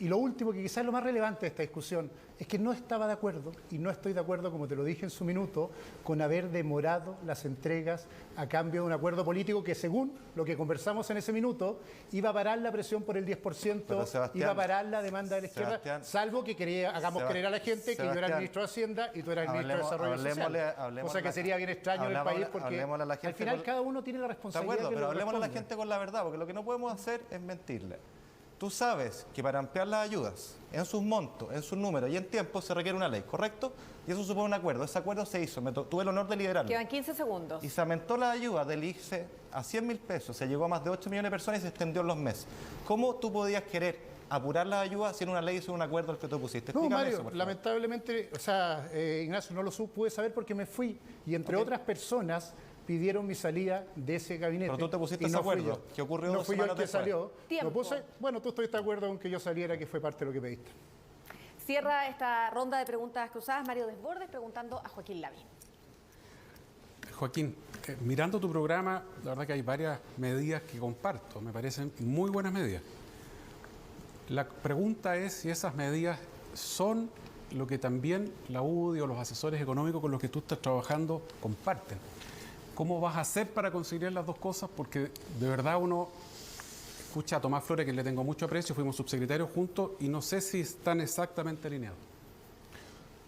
Y lo último, que quizás es lo más relevante de esta discusión, es que no estaba de acuerdo, y no estoy de acuerdo, como te lo dije en su minuto, con haber demorado las entregas a cambio de un acuerdo político que, según lo que conversamos en ese minuto, iba a parar la presión por el 10%, iba a parar la demanda de la izquierda, salvo que hagamos creer a la gente que yo era el ministro de Hacienda y tú eras el ministro de Desarrollo Social. Cosa que sería bien extraño en el país, porque al final cada uno tiene la responsabilidad. De acuerdo, pero hablemos a la gente con la verdad, porque lo que no podemos hacer es mentirle. Tú sabes que para ampliar las ayudas, en sus montos, en sus números y en tiempo, se requiere una ley, ¿correcto? Y eso supone un acuerdo. Ese acuerdo se hizo, tuve el honor de liderarlo. Quedan 15 segundos. Y se aumentó la ayuda del ICE a 100.000 pesos, se llegó a más de 8 millones de personas y se extendió en los meses. ¿Cómo tú podías querer apurar las ayudas sin una ley y sin un acuerdo al que tú pusiste? No, Mario, eso, lamentablemente, Ignacio, no lo pude saber porque me fui y entre otras personas pidieron mi salida de ese gabinete. Pero tú te pusiste ese acuerdo. ¿Qué ocurrió? No fui yo el que salió. Tiempo. Bueno, tú estuviste de acuerdo con que yo saliera, que fue parte de lo que pediste. Cierra esta ronda de preguntas cruzadas Mario Desbordes preguntando a Joaquín Lavín. Joaquín, mirando tu programa, la verdad que hay varias medidas que comparto, me parecen muy buenas medidas. La pregunta es si esas medidas son lo que también la UDI o los asesores económicos con los que tú estás trabajando comparten. ¿Cómo vas a hacer para conciliar las dos cosas? Porque de verdad uno escucha a Tomás Flores, que le tengo mucho aprecio, fuimos subsecretarios juntos y no sé si están exactamente alineados.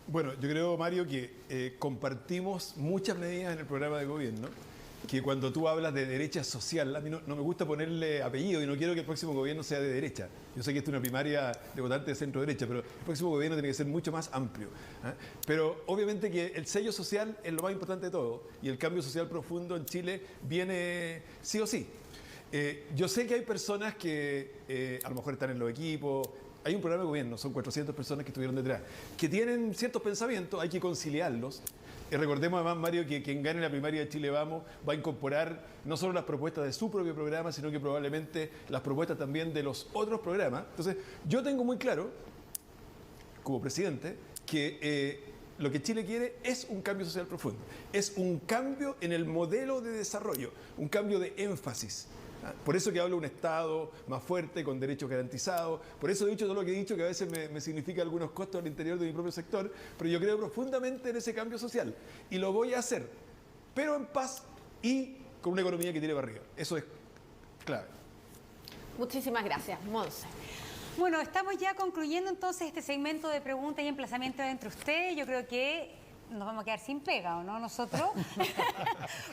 Bueno, yo creo, Mario, que compartimos muchas medidas en el programa de gobierno, que cuando tú hablas de derecha social, a mí no me gusta ponerle apellido y no quiero que el próximo gobierno sea de derecha. Yo sé que esto es una primaria de votantes de centro-derecha, pero el próximo gobierno tiene que ser mucho más amplio. Pero obviamente que el sello social es lo más importante de todo y el cambio social profundo en Chile viene sí o sí. Yo sé que hay personas que a lo mejor están en los equipos. Hay un programa de gobierno, son 400 personas que estuvieron detrás, que tienen ciertos pensamientos, hay que conciliarlos. Recordemos además, Mario, que quien gane la primaria de Chile Vamos va a incorporar no solo las propuestas de su propio programa, sino que probablemente las propuestas también de los otros programas. Entonces, yo tengo muy claro, como presidente, que lo que Chile quiere es un cambio social profundo, es un cambio en el modelo de desarrollo, un cambio de énfasis. Por eso que hablo de un Estado más fuerte, con derechos garantizados. Por eso he dicho todo lo que he dicho, que a veces me significa algunos costos al interior de mi propio sector, pero yo creo profundamente en ese cambio social. Y lo voy a hacer, pero en paz y con una economía que tiene barriga. Eso es clave. Muchísimas gracias, Monse. Bueno, estamos ya concluyendo entonces este segmento de preguntas y emplazamientos entre ustedes. Yo creo que nos vamos a quedar sin pega, ¿o no? Nosotros.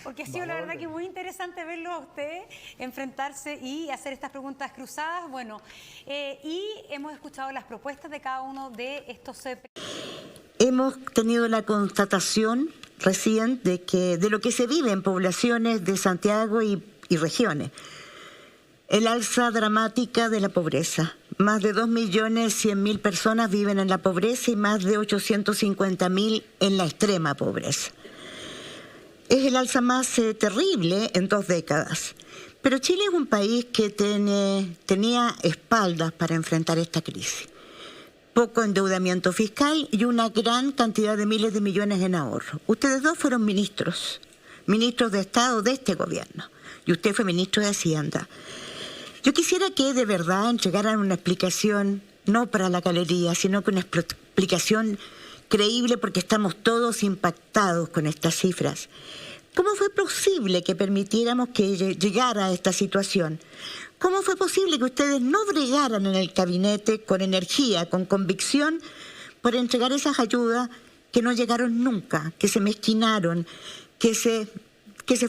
Porque ha sido la verdad que muy interesante verlo a ustedes enfrentarse y hacer estas preguntas cruzadas. Bueno, y hemos escuchado las propuestas de cada uno de estos... Hemos tenido la constatación recién de lo que se vive en poblaciones de Santiago y regiones. El alza dramática de la pobreza. Más de 2.100.000 personas viven en la pobreza y más de 850.000 en la extrema pobreza. Es el alza más terrible en 2 décadas. Pero Chile es un país que tenía espaldas para enfrentar esta crisis. Poco endeudamiento fiscal y una gran cantidad de miles de millones en ahorro. Ustedes dos fueron ministros de Estado de este gobierno. Y usted fue ministro de Hacienda. Yo quisiera que de verdad entregaran una explicación, no para la galería, sino que una explicación creíble, porque estamos todos impactados con estas cifras. ¿Cómo fue posible que permitiéramos que llegara a esta situación? ¿Cómo fue posible que ustedes no bregaran en el gabinete con energía, con convicción, por entregar esas ayudas que no llegaron nunca, que se mezquinaron, que se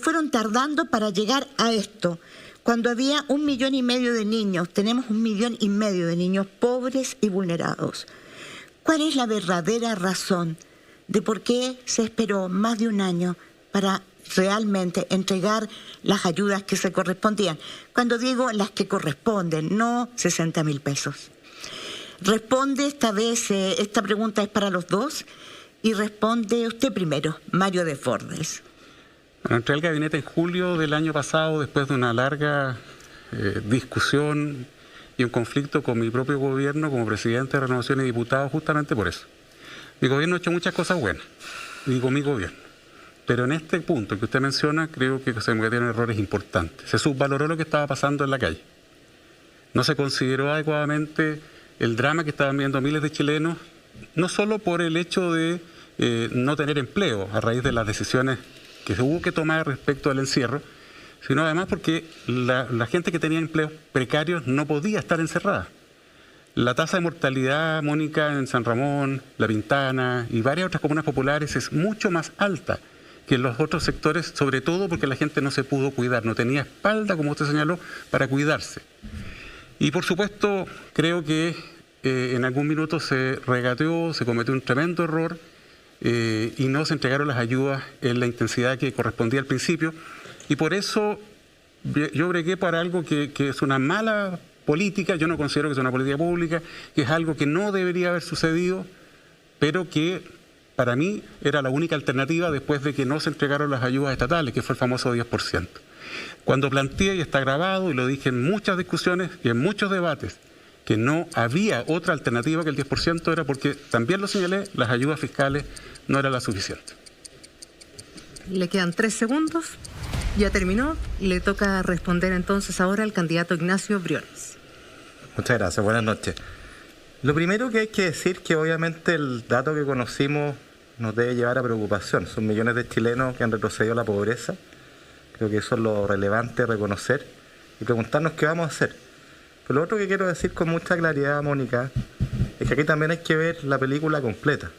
fueron tardando para llegar a esto? Cuando había 1,5 millones de niños, tenemos 1,5 millones de niños pobres y vulnerados. ¿Cuál es la verdadera razón de por qué se esperó más de un año para realmente entregar las ayudas que se correspondían? Cuando digo las que corresponden, no 60.000 pesos. Responde esta vez, esta pregunta es para los dos, y responde usted primero, Mario Desbordes. Bueno, entré al gabinete en julio del año pasado después de una larga discusión y un conflicto con mi propio gobierno como presidente de Renovación y diputado, justamente por eso. Mi gobierno ha hecho muchas cosas buenas, digo mi gobierno, pero en este punto que usted menciona creo que se cometieron errores importantes. Se subvaloró lo que estaba pasando en la calle. No se consideró adecuadamente el drama que estaban viendo miles de chilenos, no solo por el hecho de no tener empleo a raíz de las decisiones que se hubo que tomar respecto al encierro, sino además porque la gente que tenía empleos precarios no podía estar encerrada. La tasa de mortalidad, Mónica, en San Ramón, La Pintana y varias otras comunas populares es mucho más alta que en los otros sectores, sobre todo porque la gente no se pudo cuidar, no tenía espalda, como usted señaló, para cuidarse. Y por supuesto, creo que en algún minuto se regateó, se cometió un tremendo error y no se entregaron las ayudas en la intensidad que correspondía al principio. Y por eso yo bregué para algo que es una mala política, yo no considero que sea una política pública, que es algo que no debería haber sucedido, pero que para mí era la única alternativa después de que no se entregaron las ayudas estatales, que fue el famoso 10%. Cuando planteé, y está grabado, y lo dije en muchas discusiones y en muchos debates, que no había otra alternativa que el 10%, era porque, también lo señalé, las ayudas fiscales no eran las suficientes. Le quedan 3 segundos. Ya terminó. Le toca responder entonces ahora al candidato Ignacio Briones. Muchas gracias. Buenas noches. Lo primero que hay que decir que obviamente el dato que conocimos nos debe llevar a preocupación. Son millones de chilenos que han retrocedido a la pobreza. Creo que eso es lo relevante reconocer y preguntarnos qué vamos a hacer. Pero lo otro que quiero decir con mucha claridad, Mónica, es que aquí también hay que ver la película completa.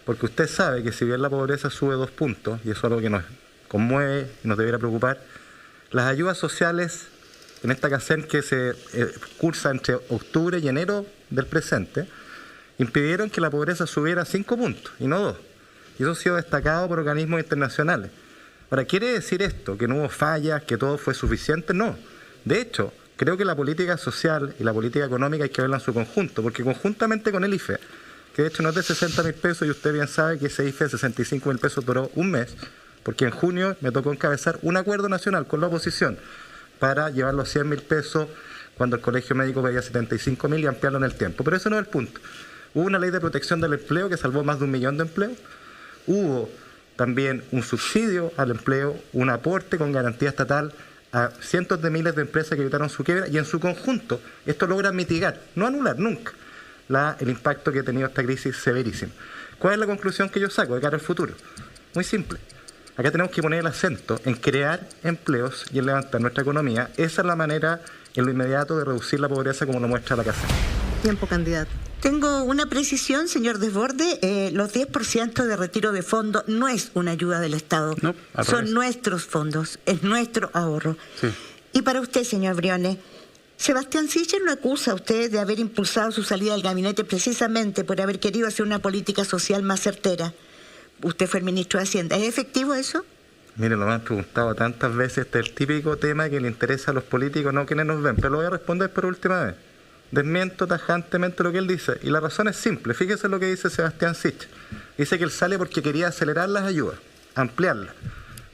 Porque usted sabe que si bien la pobreza sube 2 puntos, y eso es algo que nos conmueve y nos debiera preocupar, las ayudas sociales en esta CACEN que se cursa entre octubre y enero del presente, impidieron que la pobreza subiera 5 puntos y no 2. Y eso ha sido destacado por organismos internacionales. Ahora, ¿quiere decir esto? ¿Que no hubo fallas? ¿Que todo fue suficiente? No. De hecho, creo que la política social y la política económica hay que verla en su conjunto, porque conjuntamente con el IFE, que de hecho no es de 60.000 pesos, y usted bien sabe que ese IFE de 65.000 pesos duró un mes, porque en junio me tocó encabezar un acuerdo nacional con la oposición para llevarlo a 100.000 pesos cuando el Colegio Médico pedía 75.000 y ampliarlo en el tiempo. Pero ese no es el punto. Hubo una ley de protección del empleo que salvó más de 1 millón de empleos. Hubo también un subsidio al empleo, un aporte con garantía estatal a cientos de miles de empresas que evitaron su quiebra, y en su conjunto esto logra mitigar, no anular nunca, el impacto que ha tenido esta crisis severísima. ¿Cuál es la conclusión que yo saco de cara al futuro? Muy simple. Acá tenemos que poner el acento en crear empleos y en levantar nuestra economía. Esa es la manera en lo inmediato de reducir la pobreza, como lo muestra la CACEN. Tiempo, candidato. Tengo una precisión, señor Desbordes. Los 10% de retiro de fondos no es una ayuda del Estado. No, son nuestros fondos, es nuestro ahorro. Sí. Y para usted, señor Briones, Sebastián Sichel lo acusa a usted de haber impulsado su salida del gabinete precisamente por haber querido hacer una política social más certera. Usted fue el ministro de Hacienda. ¿Es efectivo eso? Mire, lo me han preguntado tantas veces, este es el típico tema que le interesa a los políticos, no quienes nos ven, pero lo voy a responder por última vez. Desmiento tajantemente lo que él dice, y la razón es simple. Fíjese lo que dice Sebastián Sichel. Dice que él sale porque quería acelerar las ayudas, ampliarlas.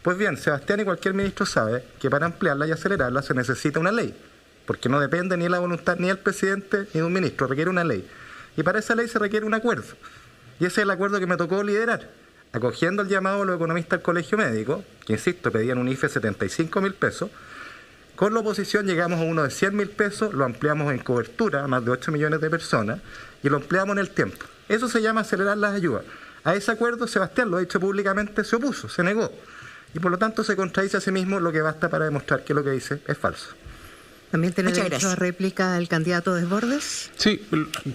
Pues bien, Sebastián y cualquier ministro sabe que para ampliarlas y acelerarlas se necesita una ley, porque no depende ni de la voluntad ni del presidente ni de un ministro, requiere una ley. Y para esa ley se requiere un acuerdo. Y ese es el acuerdo que me tocó liderar, acogiendo el llamado de los economistas del Colegio Médico, que insisto, pedían un IFE de 75.000 pesos. Con la oposición llegamos a uno de 100.000 pesos, lo ampliamos en cobertura a más de 8 millones de personas y lo ampliamos en el tiempo. Eso se llama acelerar las ayudas. A ese acuerdo Sebastián, lo ha dicho públicamente, se opuso, se negó. Y por lo tanto se contradice a sí mismo, lo que basta para demostrar que lo que dice es falso. ¿También tiene derecho a réplica el candidato Desbordes? Sí,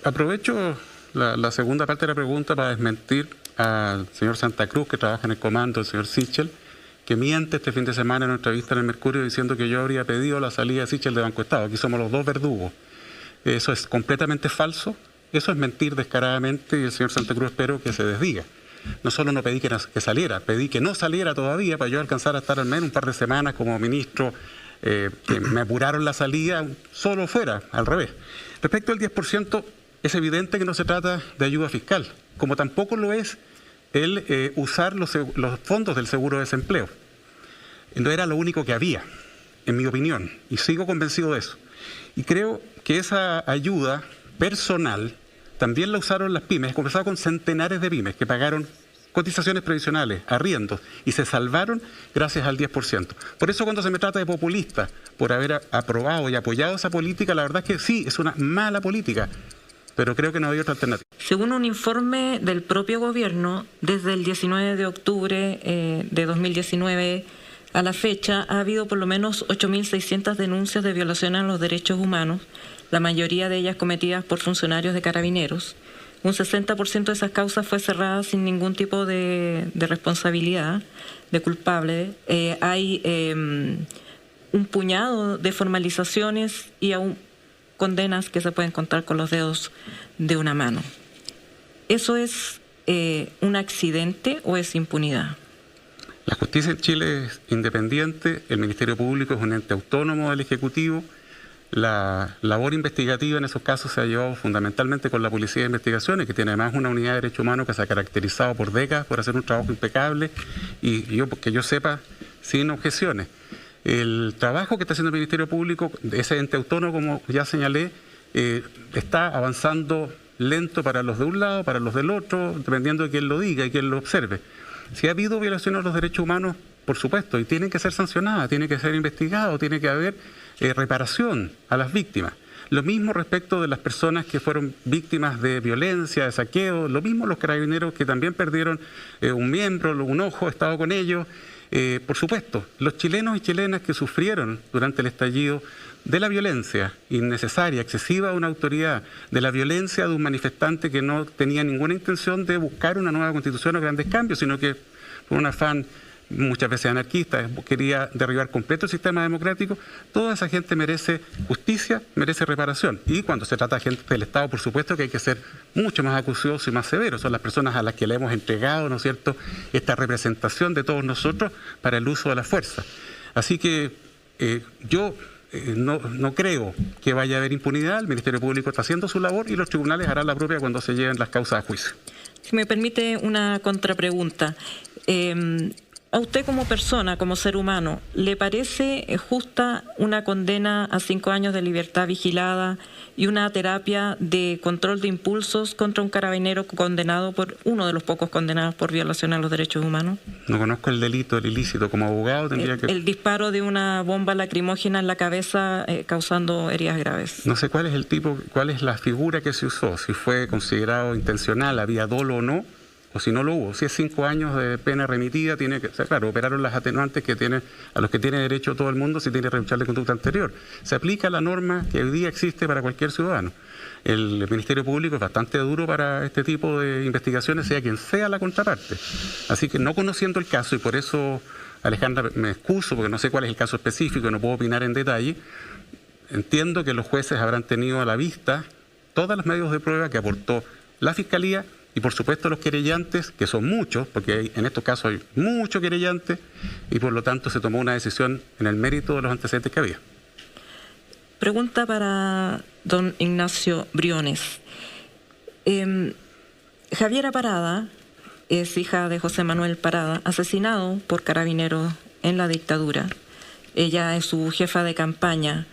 aprovecho la segunda parte de la pregunta para desmentir al señor Santa Cruz, que trabaja en el comando, el señor Sichel, que miente este fin de semana en una entrevista en el Mercurio diciendo que yo habría pedido la salida de Sichel de Banco Estado. Aquí somos los dos verdugos. Eso es completamente falso, eso es mentir descaradamente, y el señor Santa Cruz espero que se desdiga. No solo no pedí que saliera, pedí que no saliera todavía para yo alcanzar a estar al menos un par de semanas como ministro, que me apuraron la salida, solo fuera, al revés. Respecto al 10%, es evidente que no se trata de ayuda fiscal, como tampoco lo es el usar los fondos del seguro de desempleo. No era lo único que había, en mi opinión, y sigo convencido de eso. Y creo que esa ayuda personal también la usaron las pymes. He conversado con centenares de pymes que pagaron cotizaciones previsionales, arriendos, y se salvaron gracias al 10%. Por eso cuando se me trata de populista, por haber aprobado y apoyado esa política, la verdad es que sí, es una mala política. pero creo que no hay otra alternativa. Según un informe del propio gobierno, desde el 19 de octubre de 2019 a la fecha, ha habido por lo menos 8.600 denuncias de violación a los derechos humanos, la mayoría de ellas cometidas por funcionarios de Carabineros. Un 60% de esas causas fue cerrada sin ningún tipo de responsabilidad de culpable. Hay un puñado de formalizaciones y aún condenas que se pueden contar con los dedos de una mano. ¿Eso es un accidente o es impunidad? La justicia en Chile es independiente, el Ministerio Público es un ente autónomo del Ejecutivo. La labor investigativa en esos casos se ha llevado fundamentalmente con la Policía de Investigaciones, que tiene además una unidad de derechos humanos que se ha caracterizado por décadas por hacer un trabajo impecable y que yo sepa, sin objeciones. El trabajo que está haciendo el Ministerio Público, ese ente autónomo, como ya señalé, está avanzando lento para los de un lado, para los del otro, dependiendo de quién lo diga y quién lo observe. Si ha habido violaciones a los derechos humanos, por supuesto, y tienen que ser sancionadas, tiene que ser investigado, tiene que haber reparación a las víctimas. Lo mismo respecto de las personas que fueron víctimas de violencia, de saqueo, lo mismo los carabineros que también perdieron un miembro, un ojo, he estado con ellos. Por supuesto, los chilenos y chilenas que sufrieron durante el estallido de la violencia innecesaria, excesiva de una autoridad, de la violencia de un manifestante que no tenía ninguna intención de buscar una nueva constitución o grandes cambios, sino que por un afán muchas veces anarquista, quería derribar completo el sistema democrático. Toda esa gente merece justicia, merece reparación. Y cuando se trata de gente del Estado, por supuesto que hay que ser mucho más acucioso y más severo. Son las personas a las que le hemos entregado, ¿no es cierto?, esta representación de todos nosotros para el uso de la fuerza. Así que yo no creo que vaya a haber impunidad. El Ministerio Público está haciendo su labor y los tribunales harán la propia cuando se lleven las causas a juicio. Si me permite una contrapregunta. A usted como persona, como ser humano, ¿le parece justa una condena a 5 años de libertad vigilada y una terapia de control de impulsos contra un carabinero condenado por uno de los pocos condenados por violación a los derechos humanos? No conozco el delito, el ilícito. Como abogado tendría que... El disparo de una bomba lacrimógena en la cabeza causando heridas graves. No sé cuál es el tipo, cuál es la figura que se usó, si fue considerado intencional, había dolo o no, o si no lo hubo. Si es 5 años de pena remitida, tiene que, o sea, claro, operaron las atenuantes que tiene, a los que tiene derecho todo el mundo si tiene que revisar la conducta anterior. Se aplica la norma que hoy día existe para cualquier ciudadano. El Ministerio Público es bastante duro para este tipo de investigaciones, sea quien sea la contraparte. Así que no conociendo el caso, y por eso, Alejandra, me excuso porque no sé cuál es el caso específico, no puedo opinar en detalle, entiendo que los jueces habrán tenido a la vista todos los medios de prueba que aportó la Fiscalía y por supuesto los querellantes, que son muchos, porque en estos casos hay muchos querellantes, y por lo tanto se tomó una decisión en el mérito de los antecedentes que había. Pregunta para don Ignacio Briones. Javiera Parada es hija de José Manuel Parada, asesinado por carabineros en la dictadura. Ella es su jefa de campaña.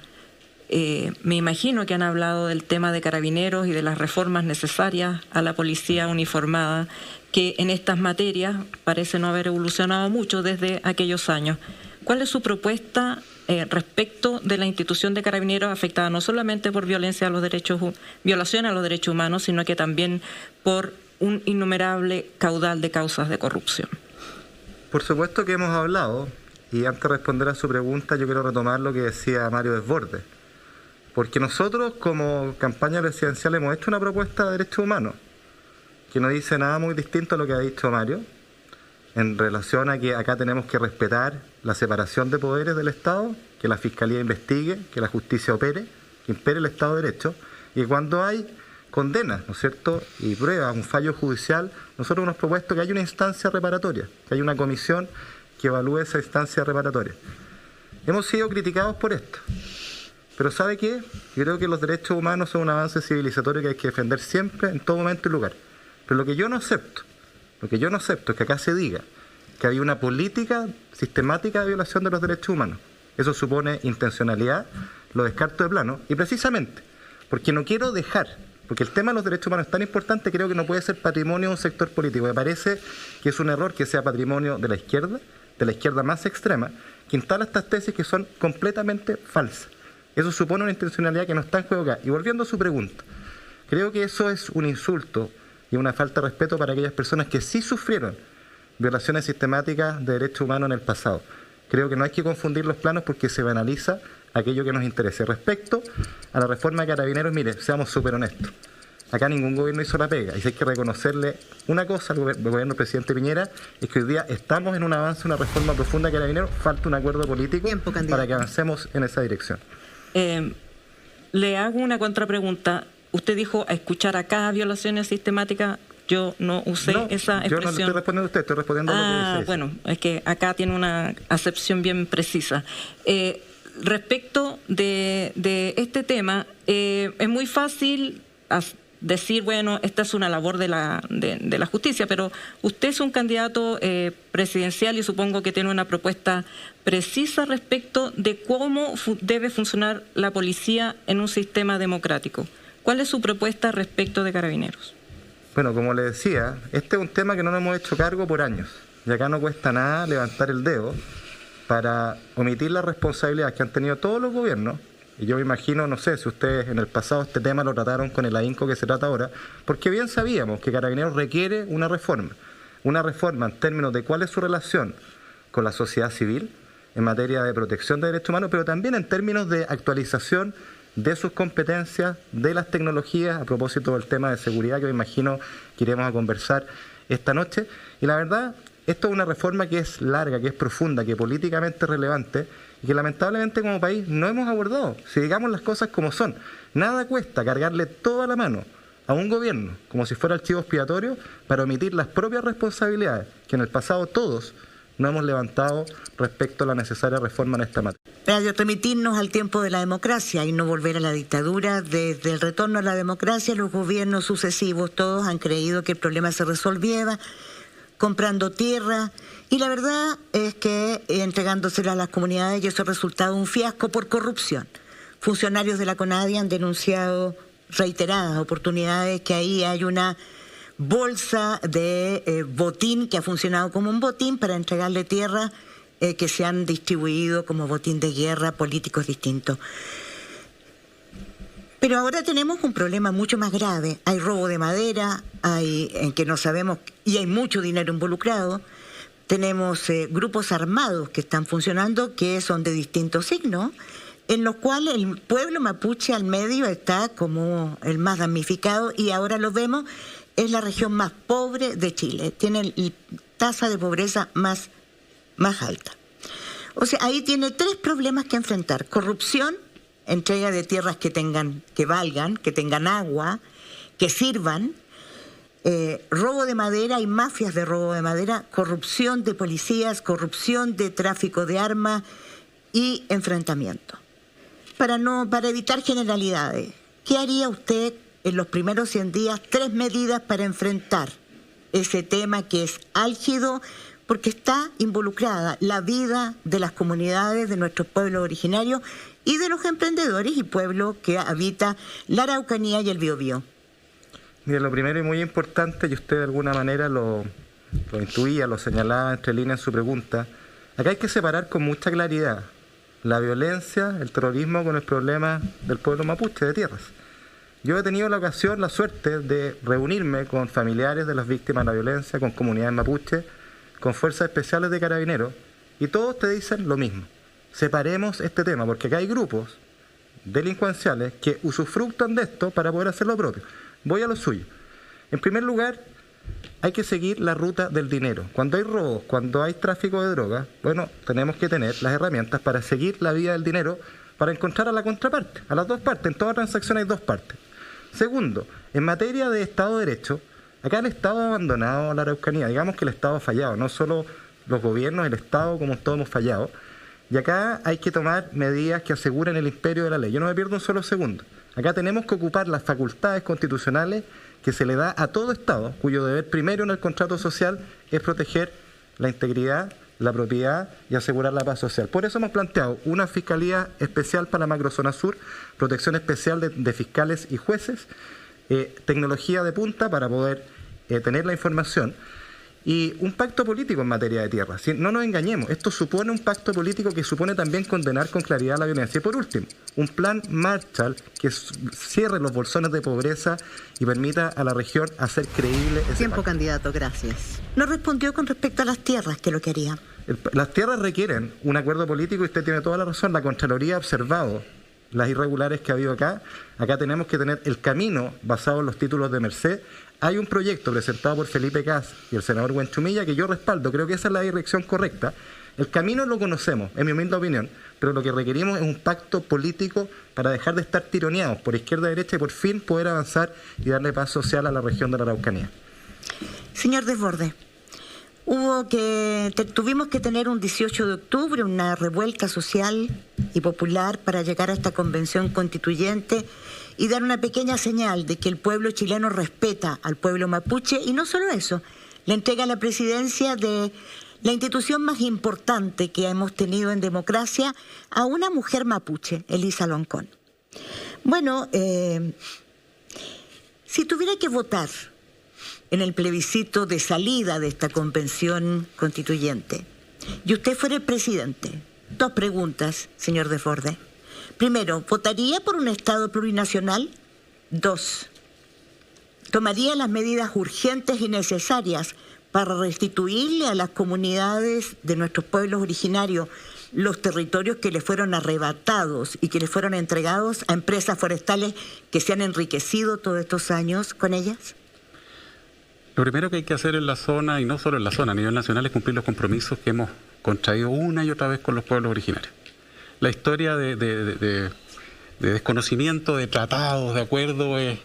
Me imagino que han hablado del tema de carabineros y de las reformas necesarias a la policía uniformada, que en estas materias parece no haber evolucionado mucho desde aquellos años. ¿Cuál es su propuesta respecto de la institución de carabineros afectada no solamente por violación a los derechos humanos, sino que también por un innumerable caudal de causas de corrupción? Por supuesto que hemos hablado, y antes de responder a su pregunta yo quiero retomar lo que decía Mario Desbordes. Porque nosotros, como campaña presidencial, hemos hecho una propuesta de derechos humanos que no dice nada muy distinto a lo que ha dicho Mario, en relación a que acá tenemos que respetar la separación de poderes del Estado, que la Fiscalía investigue, que la justicia opere, que impere el Estado de Derecho, y cuando hay condenas, ¿no es cierto?, y pruebas, un fallo judicial, nosotros hemos propuesto que haya una instancia reparatoria, que haya una comisión que evalúe esa instancia reparatoria. Hemos sido criticados por esto. Pero ¿sabe qué? Yo creo que los derechos humanos son un avance civilizatorio que hay que defender siempre, en todo momento y lugar. Pero lo que yo no acepto es que acá se diga que hay una política sistemática de violación de los derechos humanos. Eso supone intencionalidad, lo descarto de plano, y precisamente porque no quiero dejar, porque el tema de los derechos humanos es tan importante, creo que no puede ser patrimonio de un sector político. Me parece que es un error que sea patrimonio de la izquierda más extrema, que instala estas tesis que son completamente falsas. Eso supone una intencionalidad que no está en juego acá. Y volviendo a su pregunta, Creo que eso es un insulto y una falta de respeto para aquellas personas que sí sufrieron violaciones sistemáticas de derechos humanos en el pasado. Creo que no hay que confundir los planos porque se banaliza aquello que nos interese. Respecto a la reforma de Carabineros, mire, seamos súper honestos. Acá ningún gobierno hizo la pega y si hay que reconocerle una cosa al gobierno del presidente Piñera es que hoy día estamos en un avance, una reforma profunda de Carabineros, falta un acuerdo político para que avancemos en esa dirección. Le hago una contrapregunta. Usted dijo a escuchar acá violaciones sistemáticas. Yo no usé esa expresión. Yo no le estoy respondiendo a usted, estoy respondiendo a lo que dice. Bueno, es que acá tiene una acepción bien precisa. Respecto de este tema, es muy fácil decir, bueno, esta es una labor de la justicia, pero usted es un candidato presidencial y supongo que tiene una propuesta precisa respecto de cómo debe funcionar la policía en un sistema democrático. ¿Cuál es su propuesta respecto de Carabineros? Bueno, como le decía, este es un tema que no nos hemos hecho cargo por años y acá no cuesta nada levantar el dedo para omitir las responsabilidades que han tenido todos los gobiernos. Y yo me imagino, no sé, si ustedes en el pasado este tema lo trataron con el ahínco que se trata ahora, porque bien sabíamos que Carabineros requiere una reforma en términos de cuál es su relación con la sociedad civil en materia de protección de derechos humanos, pero también en términos de actualización de sus competencias, de las tecnologías, a propósito del tema de seguridad que me imagino que iremos a conversar esta noche. Y la verdad, esto es una reforma que es larga, que es profunda, que políticamente es relevante y que lamentablemente como país no hemos abordado. Si digamos las cosas como son, nada cuesta cargarle toda la mano a un gobierno como si fuera archivo expiatorio para omitir las propias responsabilidades que en el pasado todos no hemos levantado respecto a la necesaria reforma en esta materia. Para remitirnos al tiempo de la democracia y no volver a la dictadura, desde el retorno a la democracia, los gobiernos sucesivos todos han creído que el problema se resolviera comprando tierra, y la verdad es que entregándosela a las comunidades, y eso ha resultado un fiasco por corrupción. Funcionarios de la CONADI han denunciado reiteradas oportunidades que ahí hay una bolsa de botín que ha funcionado como un botín para entregarle tierra que se han distribuido como botín de guerra a políticos distintos. Pero ahora tenemos un problema mucho más grave. Hay robo de madera, en que no sabemos, y hay mucho dinero involucrado. Tenemos grupos armados que están funcionando, que son de distintos signos, en los cuales el pueblo mapuche al medio está como el más damnificado, y ahora lo vemos, es la región más pobre de Chile. Tiene la tasa de pobreza más alta. O sea, ahí tiene 3 problemas que enfrentar: corrupción, entrega de tierras que valgan, que tengan agua, que sirvan, robo de madera y mafias de robo de madera, corrupción de policías, corrupción de tráfico de armas y enfrentamiento. Para evitar generalidades, ¿qué haría usted en los primeros 100 días? 3 medidas para enfrentar ese tema que es álgido, porque está involucrada la vida de las comunidades, de nuestros pueblos originarios y de los emprendedores y pueblos que habita la Araucanía y el Biobío. Mire, lo primero y muy importante, y usted de alguna manera lo intuía, lo señalaba entre líneas en su pregunta, acá hay que separar con mucha claridad la violencia, el terrorismo con el problema del pueblo mapuche de tierras. Yo he tenido la ocasión, la suerte de reunirme con familiares de las víctimas de la violencia, con comunidades mapuche, con fuerzas especiales de Carabineros, y todos te dicen lo mismo: separemos este tema, porque acá hay grupos delincuenciales que usufructan de esto para poder hacer lo propio. Voy a lo suyo. En primer lugar, hay que seguir la ruta del dinero. Cuando hay robos, cuando hay tráfico de drogas, bueno, tenemos que tener las herramientas para seguir la vía del dinero, para encontrar a la contraparte, a las dos partes. En toda transacción hay 2 partes. Segundo, en materia de Estado de Derecho, acá el Estado ha abandonado la Araucanía. Digamos que el Estado ha fallado, no solo los gobiernos, el Estado como todos hemos fallado. Y acá hay que tomar medidas que aseguren el imperio de la ley. Yo no me pierdo un solo segundo. Acá tenemos que ocupar las facultades constitucionales que se le da a todo Estado, cuyo deber primero en el contrato social es proteger la integridad, la propiedad y asegurar la paz social. Por eso hemos planteado una fiscalía especial para la macrozona sur, protección especial de fiscales y jueces, tecnología de punta para poder tener la información. y un pacto político en materia de tierra. ¿Sí? No nos engañemos, esto supone un pacto político que supone también condenar con claridad la violencia. Y por último, un plan Marshall que cierre los bolsones de pobreza y permita a la región hacer creíble ese Tiempo, pacto. candidato, gracias. No respondió con respecto a las tierras, que lo quería. Las tierras requieren un acuerdo político y usted tiene toda la razón. La Contraloría ha observado las irregulares que ha habido acá. Acá tenemos que tener el camino basado en los títulos de Merced. Hay un proyecto presentado por Felipe Cas y el senador Buenchumilla que yo respaldo. Creo que esa es la dirección correcta. El camino lo conocemos, en mi humilde opinión, pero lo que requerimos es un pacto político para dejar de estar tironeados por izquierda y derecha y por fin poder avanzar y darle paz social a la región de la Araucanía. Señor Desbordes, tuvimos que tener un 18 de octubre una revuelta social y popular para llegar a esta convención constituyente y dar una pequeña señal de que el pueblo chileno respeta al pueblo mapuche, y no solo eso, le entrega la presidencia de la institución más importante que hemos tenido en democracia a una mujer mapuche, Elisa Loncón. Bueno, si tuviera que votar en el plebiscito de salida de esta convención constituyente y usted fuera el presidente, dos preguntas, señor Desbordes. Primero, ¿votaría por un Estado plurinacional? Dos, ¿tomaría las medidas urgentes y necesarias para restituirle a las comunidades de nuestros pueblos originarios los territorios que les fueron arrebatados y que les fueron entregados a empresas forestales que se han enriquecido todos estos años con ellas? Lo primero que hay que hacer en la zona, y no solo en la zona, a nivel nacional, es cumplir los compromisos que hemos contraído una y otra vez con los pueblos originarios. La historia de desconocimiento de tratados, de acuerdos, es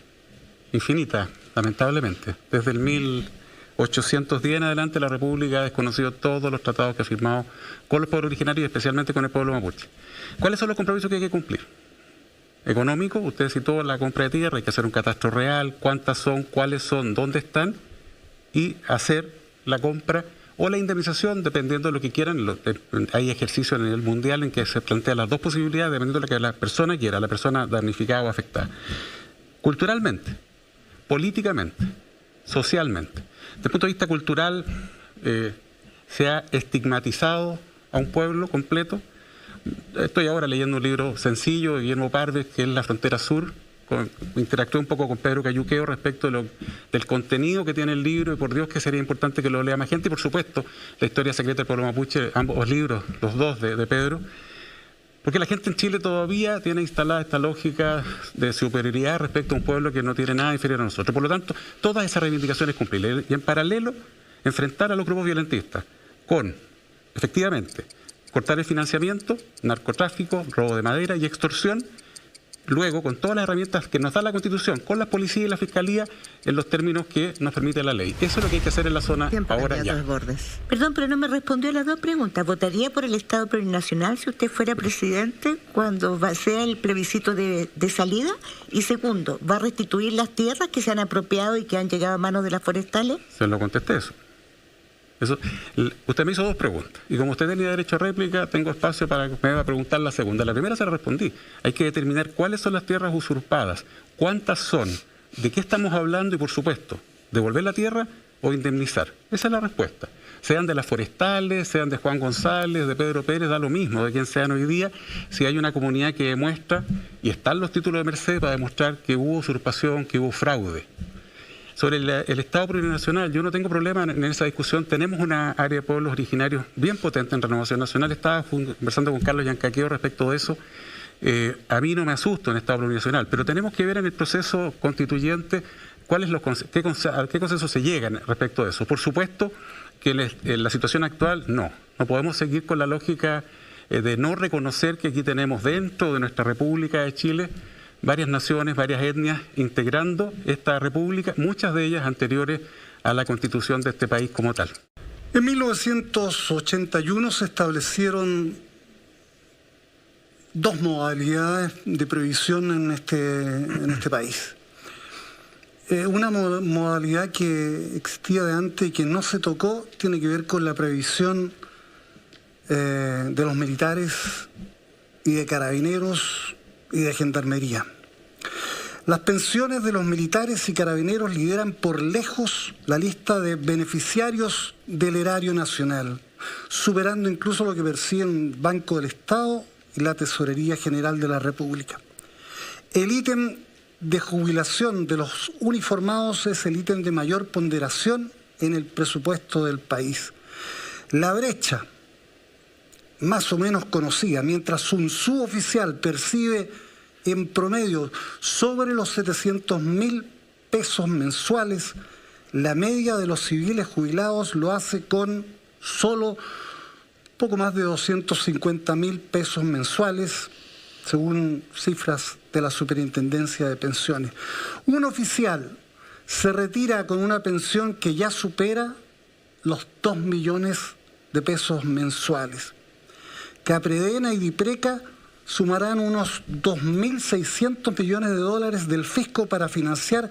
infinita, lamentablemente. Desde el 1810 en adelante la República ha desconocido todos los tratados que ha firmado con los pueblos originarios y especialmente con el pueblo mapuche. ¿Cuáles son los compromisos que hay que cumplir? Económico, usted citó la compra de tierra, hay que hacer un catastro real, cuántas son, cuáles son, dónde están, y hacer la compra o la indemnización, dependiendo de lo que quieran. Hay ejercicios a nivel mundial en que se plantean las dos posibilidades, dependiendo de lo que la persona quiera, la persona damnificada o afectada. Culturalmente, políticamente, socialmente. Desde el punto de vista cultural, se ha estigmatizado a un pueblo completo. Estoy ahora leyendo un libro sencillo de Guillermo Parves, que es La Frontera Sur. Interactué un poco con Pedro Cayuqueo respecto del contenido que tiene el libro, y por Dios que sería importante que lo lea más gente. Y por supuesto, La Historia Secreta del Pueblo Mapuche, ambos libros, los dos de Pedro, porque la gente en Chile todavía tiene instalada esta lógica de superioridad respecto a un pueblo que no tiene nada inferior a nosotros. Por lo tanto, todas esas reivindicaciones cumplirlas. Y en paralelo, enfrentar a los grupos violentistas con, efectivamente, cortar el financiamiento, narcotráfico, robo de madera y extorsión. Luego, con todas las herramientas que nos da la Constitución, con la policía y la Fiscalía, en los términos que nos permite la ley. Eso es lo que hay que hacer en la zona. Tiempo, ahora ya. Perdón, pero no me respondió a las dos preguntas. ¿Votaría por el Estado plurinacional si usted fuera presidente cuando sea el plebiscito de salida? Y segundo, ¿va a restituir las tierras que se han apropiado y que han llegado a manos de las forestales? Se lo contesté eso. Usted me hizo dos preguntas, y como usted tenía derecho a réplica, tengo espacio para que me va a preguntar la segunda. La primera se la respondí. Hay que determinar cuáles son las tierras usurpadas, cuántas son, de qué estamos hablando y, por supuesto, devolver la tierra o indemnizar. Esa es la respuesta. Sean de las forestales, sean de Juan González, de Pedro Pérez, da lo mismo de quien sean hoy día, si hay una comunidad que demuestra, y están los títulos de Merced para demostrar que hubo usurpación, que hubo fraude. Sobre el Estado plurinacional, yo no tengo problema en esa discusión. Tenemos una área de pueblos originarios bien potente en Renovación Nacional. Estaba conversando con Carlos Yancaqueo respecto de eso. A mí no me asusto en Estado plurinacional, pero tenemos que ver en el proceso constituyente qué consenso se llega respecto de eso. Por supuesto que en la situación actual no podemos seguir con la lógica de no reconocer que aquí tenemos dentro de nuestra República de Chile varias naciones, varias etnias integrando esta república, muchas de ellas anteriores a la constitución de este país como tal. En 1981 se establecieron dos modalidades de previsión en este país. Una modalidad que existía de antes y que no se tocó tiene que ver con la previsión de los militares y de carabineros y de gendarmería. Las pensiones de los militares y carabineros lideran por lejos la lista de beneficiarios del erario nacional, superando incluso lo que percibe el Banco del Estado y la Tesorería General de la República. El ítem de jubilación de los uniformados es el ítem de mayor ponderación en el presupuesto del país. La brecha, más o menos conocida, mientras un suboficial percibe en promedio sobre los 700.000 pesos mensuales, la media de los civiles jubilados lo hace con solo poco más de 250.000 pesos mensuales, según cifras de la Superintendencia de Pensiones. Un oficial se retira con una pensión que ya supera los 2 millones de pesos mensuales. Capredena y Dipreca sumarán unos 2.600 millones de dólares del fisco para financiar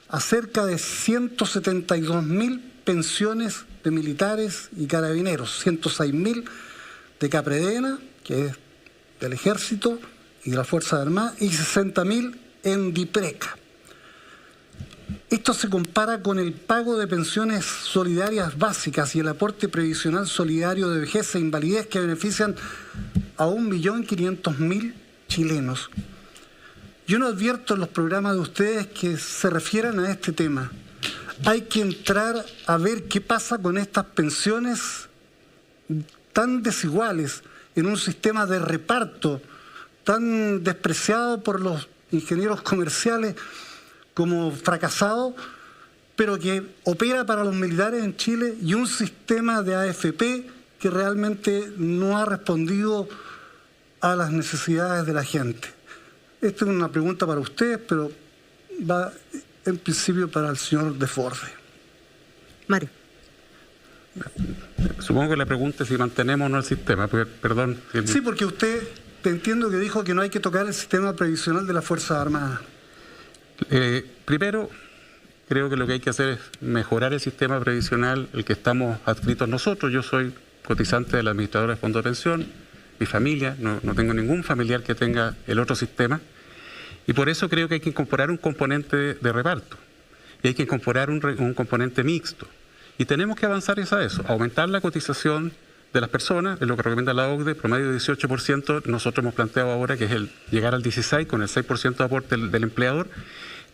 a cerca de 172.000 pensiones de militares y carabineros, 106.000 de Capredena, que es del Ejército y de las Fuerzas Armadas, y 60.000 en Dipreca. Esto se compara con el pago de pensiones solidarias básicas y el aporte previsional solidario de vejez e invalidez que benefician a 1.500.000 chilenos. Yo no advierto en los programas de ustedes que se refieran a este tema. Hay que entrar a ver qué pasa con estas pensiones tan desiguales en un sistema de reparto tan despreciado por los ingenieros comerciales como fracasado, pero que opera para los militares en Chile, y un sistema de AFP que realmente no ha respondido a las necesidades de la gente. Esta es una pregunta para ustedes, pero va en principio para el señor Desbordes. Mario. Supongo que la pregunta es si mantenemos o no el sistema, perdón. Sí, porque usted, te entiendo que dijo que no hay que tocar el sistema previsional de las Fuerzas Armadas. Primero, creo que lo que hay que hacer es mejorar el sistema previsional, el que estamos adscritos nosotros. Yo soy cotizante de la administradora de fondo de pensión, mi familia, no tengo ningún familiar que tenga el otro sistema, y por eso creo que hay que incorporar un componente de reparto, y hay que incorporar un componente mixto, y tenemos que avanzar a eso, aumentar la cotización de las personas, es lo que recomienda la OCDE, promedio de 18%, nosotros hemos planteado ahora que es el llegar al 16% con el 6% de aporte del empleador.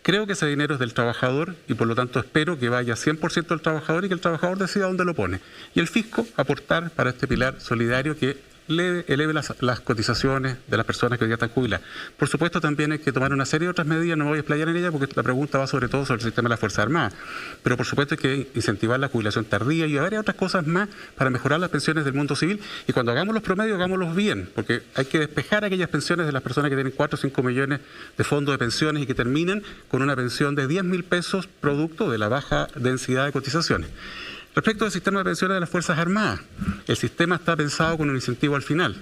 Creo que ese dinero es del trabajador y por lo tanto espero que vaya 100% del trabajador y que el trabajador decida dónde lo pone. Y el fisco aportar para este pilar solidario que eleve las cotizaciones de las personas que ya están jubiladas. Por supuesto, también hay que tomar una serie de otras medidas, no me voy a explayar en ella porque la pregunta va sobre todo sobre el sistema de las Fuerzas Armadas, pero por supuesto hay que incentivar la jubilación tardía y varias otras cosas más para mejorar las pensiones del mundo civil, y cuando hagamos los promedios, hagámoslos bien, porque hay que despejar aquellas pensiones de las personas que tienen 4 o 5 millones de fondos de pensiones y que terminan con una pensión de 10.000 pesos producto de la baja densidad de cotizaciones. Respecto al sistema de pensiones de las Fuerzas Armadas, el sistema está pensado con un incentivo al final.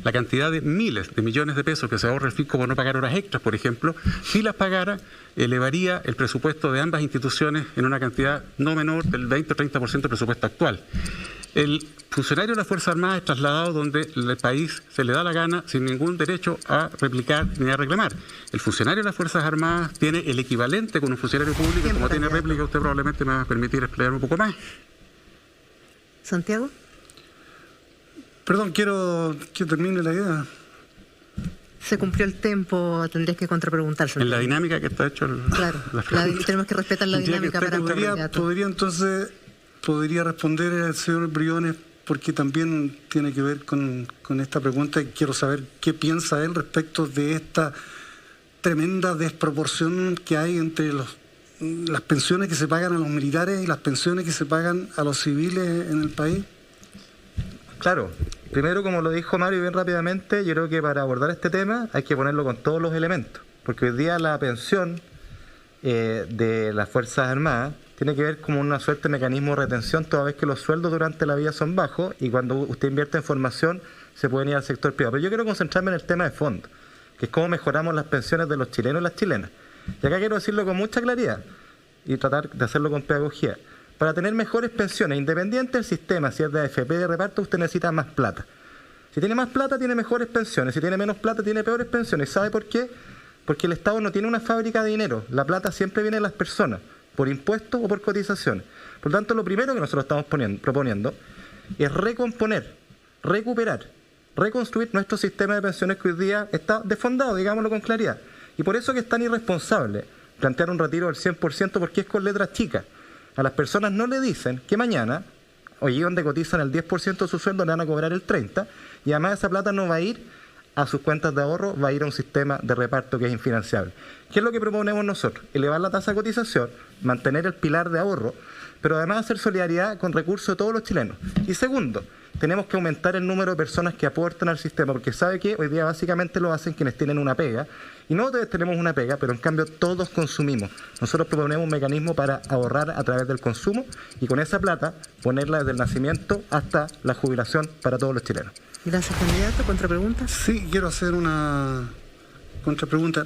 La cantidad de miles de millones de pesos que se ahorra el fisco por no pagar horas extras, por ejemplo, si las pagara, elevaría el presupuesto de ambas instituciones en una cantidad no menor del 20 o 30% del presupuesto actual. El funcionario de las Fuerzas Armadas es trasladado donde el país se le da la gana sin ningún derecho a replicar ni a reclamar. El funcionario de las Fuerzas Armadas tiene el equivalente con un funcionario público, como tiene réplica, usted probablemente me va a permitir explayarme un poco más. Santiago. Perdón, quiero que termine la idea. Se cumplió el tiempo, tendrías que contrapreguntar. En la dinámica que está hecho claro, tenemos que respetar la dinámica para podría responder el señor Briones, porque también tiene que ver con esta pregunta y quiero saber qué piensa él respecto de esta tremenda desproporción que hay entre las pensiones que se pagan a los militares y las pensiones que se pagan a los civiles en el país. Claro, primero, como lo dijo Mario bien rápidamente, yo creo que para abordar este tema hay que ponerlo con todos los elementos, porque hoy día la pensión de las Fuerzas Armadas tiene que ver como una suerte de mecanismo de retención, toda vez que los sueldos durante la vida son bajos y cuando usted invierte en formación se pueden ir al sector privado. Pero yo quiero concentrarme en el tema de fondo, que es cómo mejoramos las pensiones de los chilenos y las chilenas. Y acá quiero decirlo con mucha claridad y tratar de hacerlo con pedagogía. Para tener mejores pensiones, independiente del sistema, si es de AFP de reparto, usted necesita más plata. Si tiene más plata, tiene mejores pensiones. Si tiene menos plata, tiene peores pensiones. ¿Sabe por qué? porque el Estado no tiene una fábrica de dinero, la plata siempre viene de las personas, por impuestos o por cotizaciones. Por lo tanto, lo primero que nosotros estamos proponiendo es recomponer, recuperar, reconstruir nuestro sistema de pensiones que hoy día está desfondado, digámoslo con claridad. Y por eso que es tan irresponsable plantear un retiro del 100% porque es con letras chicas. A las personas no le dicen que mañana, hoy donde cotizan el 10% de su sueldo, le van a cobrar el 30%, y además esa plata no va a ir a sus cuentas de ahorro, va a ir a un sistema de reparto que es infinanciable. ¿Qué es lo que proponemos nosotros? Elevar la tasa de cotización, mantener el pilar de ahorro, pero además hacer solidaridad con recursos de todos los chilenos. Y segundo, tenemos que aumentar el número de personas que aportan al sistema, porque sabe que hoy día básicamente lo hacen quienes tienen una pega, y no todos tenemos una pega, pero en cambio todos consumimos. Nosotros proponemos un mecanismo para ahorrar a través del consumo y con esa plata ponerla desde el nacimiento hasta la jubilación para todos los chilenos. Gracias, candidato. ¿Contrapregunta? Sí, quiero hacer una contrapregunta.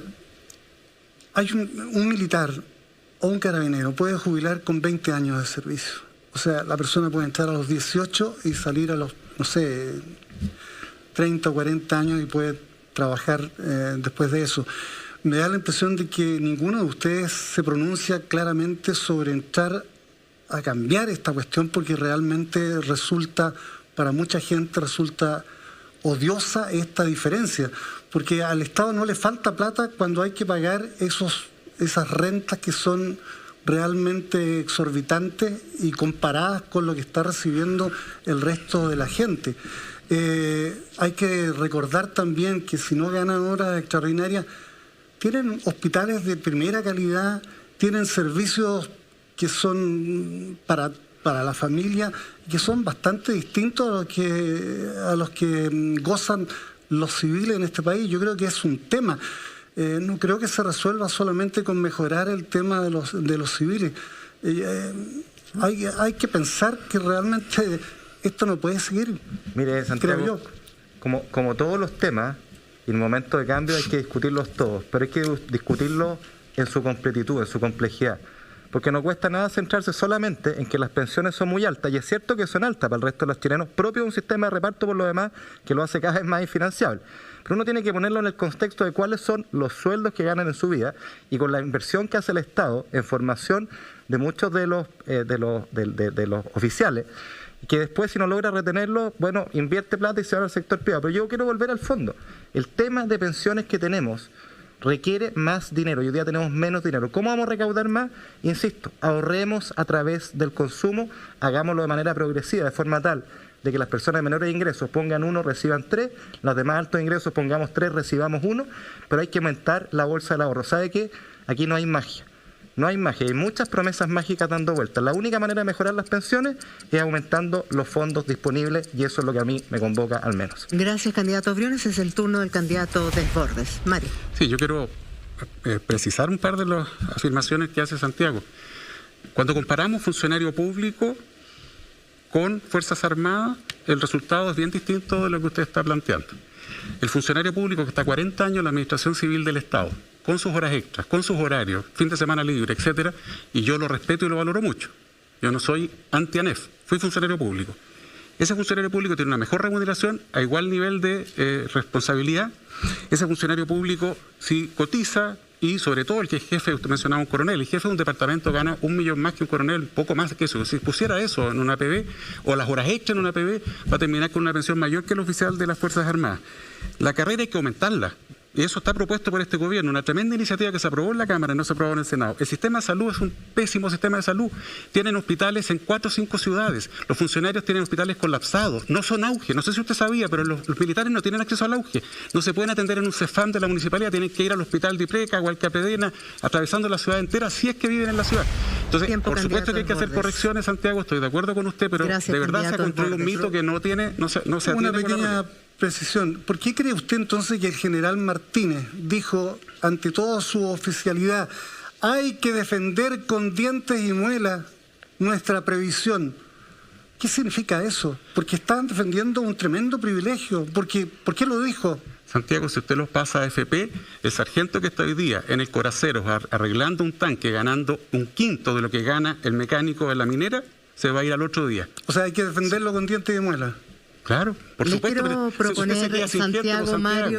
Hay un militar o un carabinero puede jubilar con 20 años de servicio. O sea, la persona puede entrar a los 18 y salir a los, no sé, 30 o 40 años y puede trabajar después de eso. Me da la impresión de que ninguno de ustedes se pronuncia claramente sobre entrar a cambiar esta cuestión porque realmente resulta, para mucha gente resulta odiosa esta diferencia, porque al Estado no le falta plata cuando hay que pagar esas rentas que son realmente exorbitantes y comparadas con lo que está recibiendo el resto de la gente. Hay que recordar también que si no ganan horas extraordinarias, tienen hospitales de primera calidad, tienen servicios que son para la familia, que son bastante distintos a los que gozan los civiles en este país. Yo creo que es un tema. No creo que se resuelva solamente con mejorar el tema de los civiles. Hay que pensar que realmente esto no puede seguir. Mire, Santiago, creo yo. Como todos los temas, en un momento de cambio hay que discutirlos todos, pero hay que discutirlos en su completitud, en su complejidad. Porque no cuesta nada centrarse solamente en que las pensiones son muy altas, y es cierto que son altas para el resto de los chilenos, propio de un sistema de reparto por lo demás que lo hace cada vez más infinanciable. Pero uno tiene que ponerlo en el contexto de cuáles son los sueldos que ganan en su vida y con la inversión que hace el Estado en formación de muchos de los oficiales, que después si no logra retenerlo, bueno, invierte plata y se va al sector privado. Pero yo quiero volver al fondo. El tema de pensiones que tenemos requiere más dinero y hoy día tenemos menos dinero. ¿Cómo vamos a recaudar más? Insisto, ahorremos a través del consumo, hagámoslo de manera progresiva, de forma tal de que las personas de menores ingresos pongan 1, reciban 3, las de más altos ingresos pongamos 3, recibamos 1, pero hay que aumentar la bolsa del ahorro. ¿Sabe qué? Aquí no hay magia. No hay magia, hay muchas promesas mágicas dando vueltas. La única manera de mejorar las pensiones es aumentando los fondos disponibles y eso es lo que a mí me convoca al menos. Gracias, candidato Briones. Es el turno del candidato Desbordes. Mario. Sí, yo quiero precisar un par de las afirmaciones que hace Santiago. Cuando comparamos funcionario público con Fuerzas Armadas, el resultado es bien distinto de lo que usted está planteando. El funcionario público que está 40 años en la Administración Civil del Estado, con sus horas extras, con sus horarios, fin de semana libre, etcétera, y yo lo respeto y lo valoro mucho. Yo no soy anti-ANEF, fui funcionario público. Ese funcionario público tiene una mejor remuneración, a igual nivel de responsabilidad. Ese funcionario público sí cotiza y sobre todo el que es jefe, usted mencionaba un coronel, el jefe de un departamento gana 1 millón más que un coronel, poco más que eso. Si pusiera eso en una APB o las horas extras en una APB, va a terminar con una pensión mayor que el oficial de las Fuerzas Armadas. La carrera hay que aumentarla. Y eso está propuesto por este gobierno, una tremenda iniciativa que se aprobó en la Cámara y no se aprobó en el Senado. El sistema de salud es un pésimo sistema de salud. Tienen hospitales en 4 o 5 ciudades. Los funcionarios tienen hospitales colapsados. No son auge. No sé si usted sabía, pero los militares no tienen acceso al auge. No se pueden atender en un CEFAM de la municipalidad. Tienen que ir al hospital de Ipreca o al Capedena, atravesando la ciudad entera, si es que viven en la ciudad. Entonces, por supuesto que hay que hacer correcciones, Santiago. Estoy de acuerdo con usted, pero de verdad se ha construido un mito que no se atiende. Una pequeña precisión. ¿Por qué cree usted entonces que el general Martínez dijo ante toda su oficialidad, hay que defender con dientes y muelas nuestra previsión? ¿Qué significa eso? Porque están defendiendo un tremendo privilegio. ¿Por qué lo dijo? Santiago, si usted los pasa a AFP, el sargento que está hoy día en el Coraceros arreglando un tanque, ganando 1/5 de lo que gana el mecánico de la minera, se va a ir al otro día. O sea, hay que defenderlo con dientes y muelas. Claro, por supuesto. Le quiero proponer, Santiago, Mario.